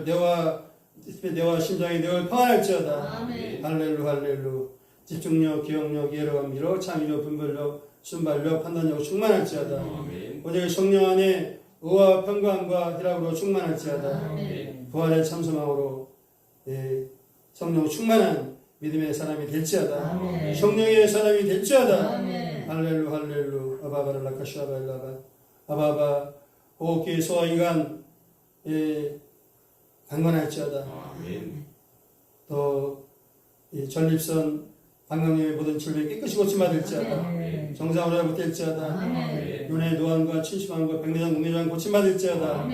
S3: 뇌와 심장이 늘 평안할지어다. 할렐루 할렐루. 집중력, 기억력, 이해력, 미력, 창의력, 분별력, 순발력, 판단력 충만할지어다. 오직 성령 안에 의와 평강과 희락으로 충만할지어다. 부활의 참소망으로 성령 충만한 믿음의 사람이 될지어다. 성령의 사람이 될지어다. 할렐루 할렐루 아바바랄라카시아바일라바 아바바 호흡기 소화기관 강건할지어다. 또 전립선 방광염의 모든 질병이 깨끗이 고침받을지어다. 정상으로 회복될지어다. 눈의 노안과 침침함과 백내장, 녹내장 고침받을지어다.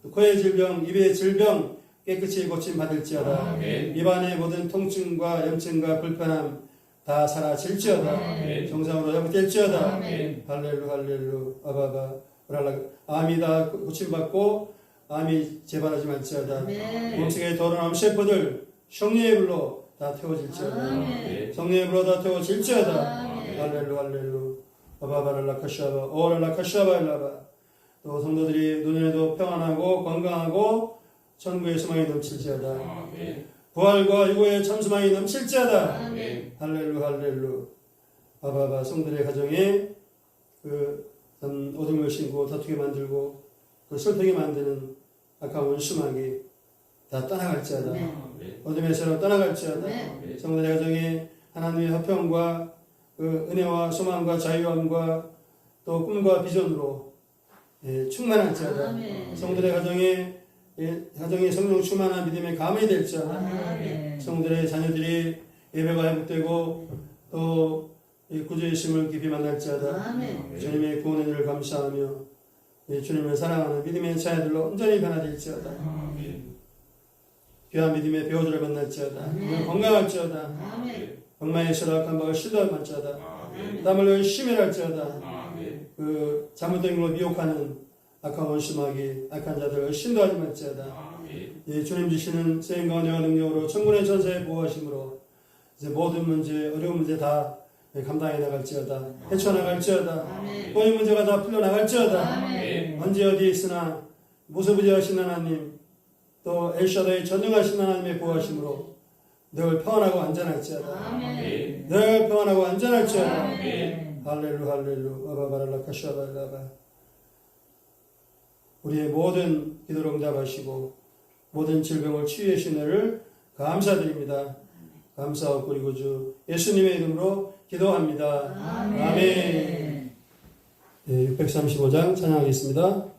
S3: 또 코의 질병, 입의 질병 깨끗이 고침받을지어다. 입안의 모든 통증과 염증과 불편함 다 사라질지어다. 정상으로 회복될지어다. 할렐루 할렐루 아바바 오랄라. 암이 다 고침받고 암이 재발하지 말지어다. 몸속에 더러운 셰퍼들 성령의 불로 다 태워질지어다. 성령의 불로 다 태워질지어다. 할렐루 할렐루 아바바랄라 카샤바 오랄라 카샤바 일라바. 또 성도들이 눈에도 평안하고 건강하고 천국의 소망이 넘칠지어다. 부활과 유고의 참소망이 넘칠지어다. 할렐루 할렐루 아바바. 성도들의 가정에 그 어둠을 심고 다투게 만들고 그 슬프게 만드는 악한 원수마귀 다 떠나갈지어다. 어둠의 세로 떠나갈지어다. 성도들의 가정에 하나님의 화평과 그 은혜와 소망과 자유함과 또 꿈과 비전으로 충만할지어다. 성도들의 가정에 성령 충만한 믿음의 가문이 될지어다. 성도들의 자녀들이 예배가 회복되고 또 구주의 심을 깊이 만날지어다. 주님의 구원의 일을 감사하며 주님을 사랑하는 믿음의 자녀들로 온전히 변화될지어다. 귀한 믿음의 배우들을 만날지어다. 건강할지어다. 병마의 실악한 바가 시도할지어다. 땀을 열심히 할지어다. 그 잘못된 걸로 미혹하는 악한 원수마귀 악한 자들을 신도하지 말지어다. 주님 주시는 쓰임 가운데와 능력으로 천군의 전사에 보호하심으로 이제 모든 문제 어려운 문제 다 감당해 나갈지어다. 헤쳐나갈지어다. 본인 문제가 다 풀려나갈지어다. 언제 어디에 있으나 무소부지하신 하나님 또 엘샤다의 전능하신 하나님의 보호하심으로 늘 평안하고 안전할지어다. 늘 평안하고 안전할지어다. 할렐루 할렐루 아바바랄라 카샤발라바. 우리의 모든 기도를 응답하시고 모든 질병을 치유해 주신 은혜를 감사드립니다. 감사하고 그리고 주 예수님의 이름으로 기도합니다. 아멘. 635장 찬양하겠습니다.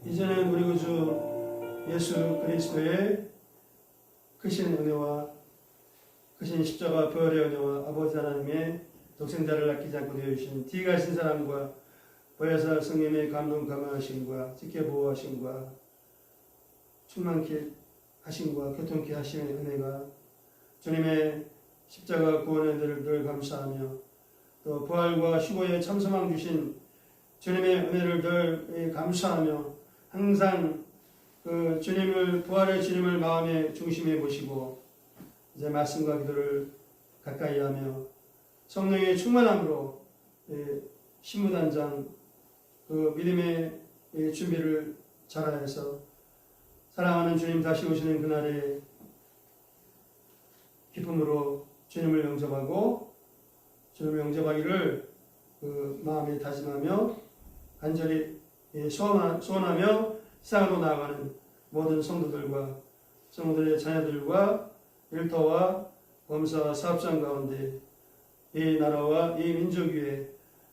S3: 이제는 우리 구주 예수 그리스도의 크신 은혜와 크신 십자가 부활의 은혜와 아버지 하나님의 독생자를 아끼지 않고 되어주신 뒤가신 사람과 보혜사 성령의 감동 감화하심과 지켜보호하심과 충만케 하심과 교통케 하시는 은혜가 주님의 십자가 구원의 은혜를 늘 감사하며 또 부활과 휴거에 참소망 주신 주님의 은혜를 늘 감사하며 항상 그 주님을 부활의 주님을 마음의 중심에 모시고 이제 말씀과 기도를 가까이 하며 성령의 충만함으로 신무단장 그 믿음의 준비를
S1: 자라해서 사랑하는 주님 다시 오시는 그날에 기쁨으로 주님을 영접하고 주님을 영접하기를 그 마음에 다짐하며 간절히 소원하며 세상으로 나아가는 모든 성도들과 성도들의 자녀들과 일터와 범사와 사업장 가운데 이 나라와 이 민족 위에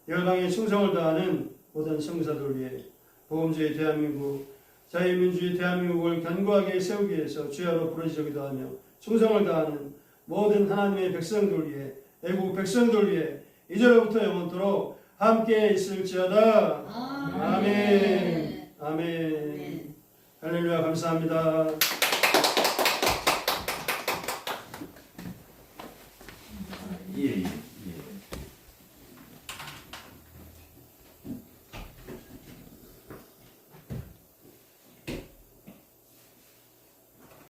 S1: 열방에 충성을 다하는 모든 성사들 위해 보험주의 대한민국 자유민주주의 대한민국을 견고하게 세우기 위해서 주야로 부르짖기도 하며 충성을 다하는 모든 하나님의 백성들 위해 애국 백성들 위해 이제로부터 영원토록 함께 있을지어다. 아멘. 아멘. 할렐루야 감사합니다.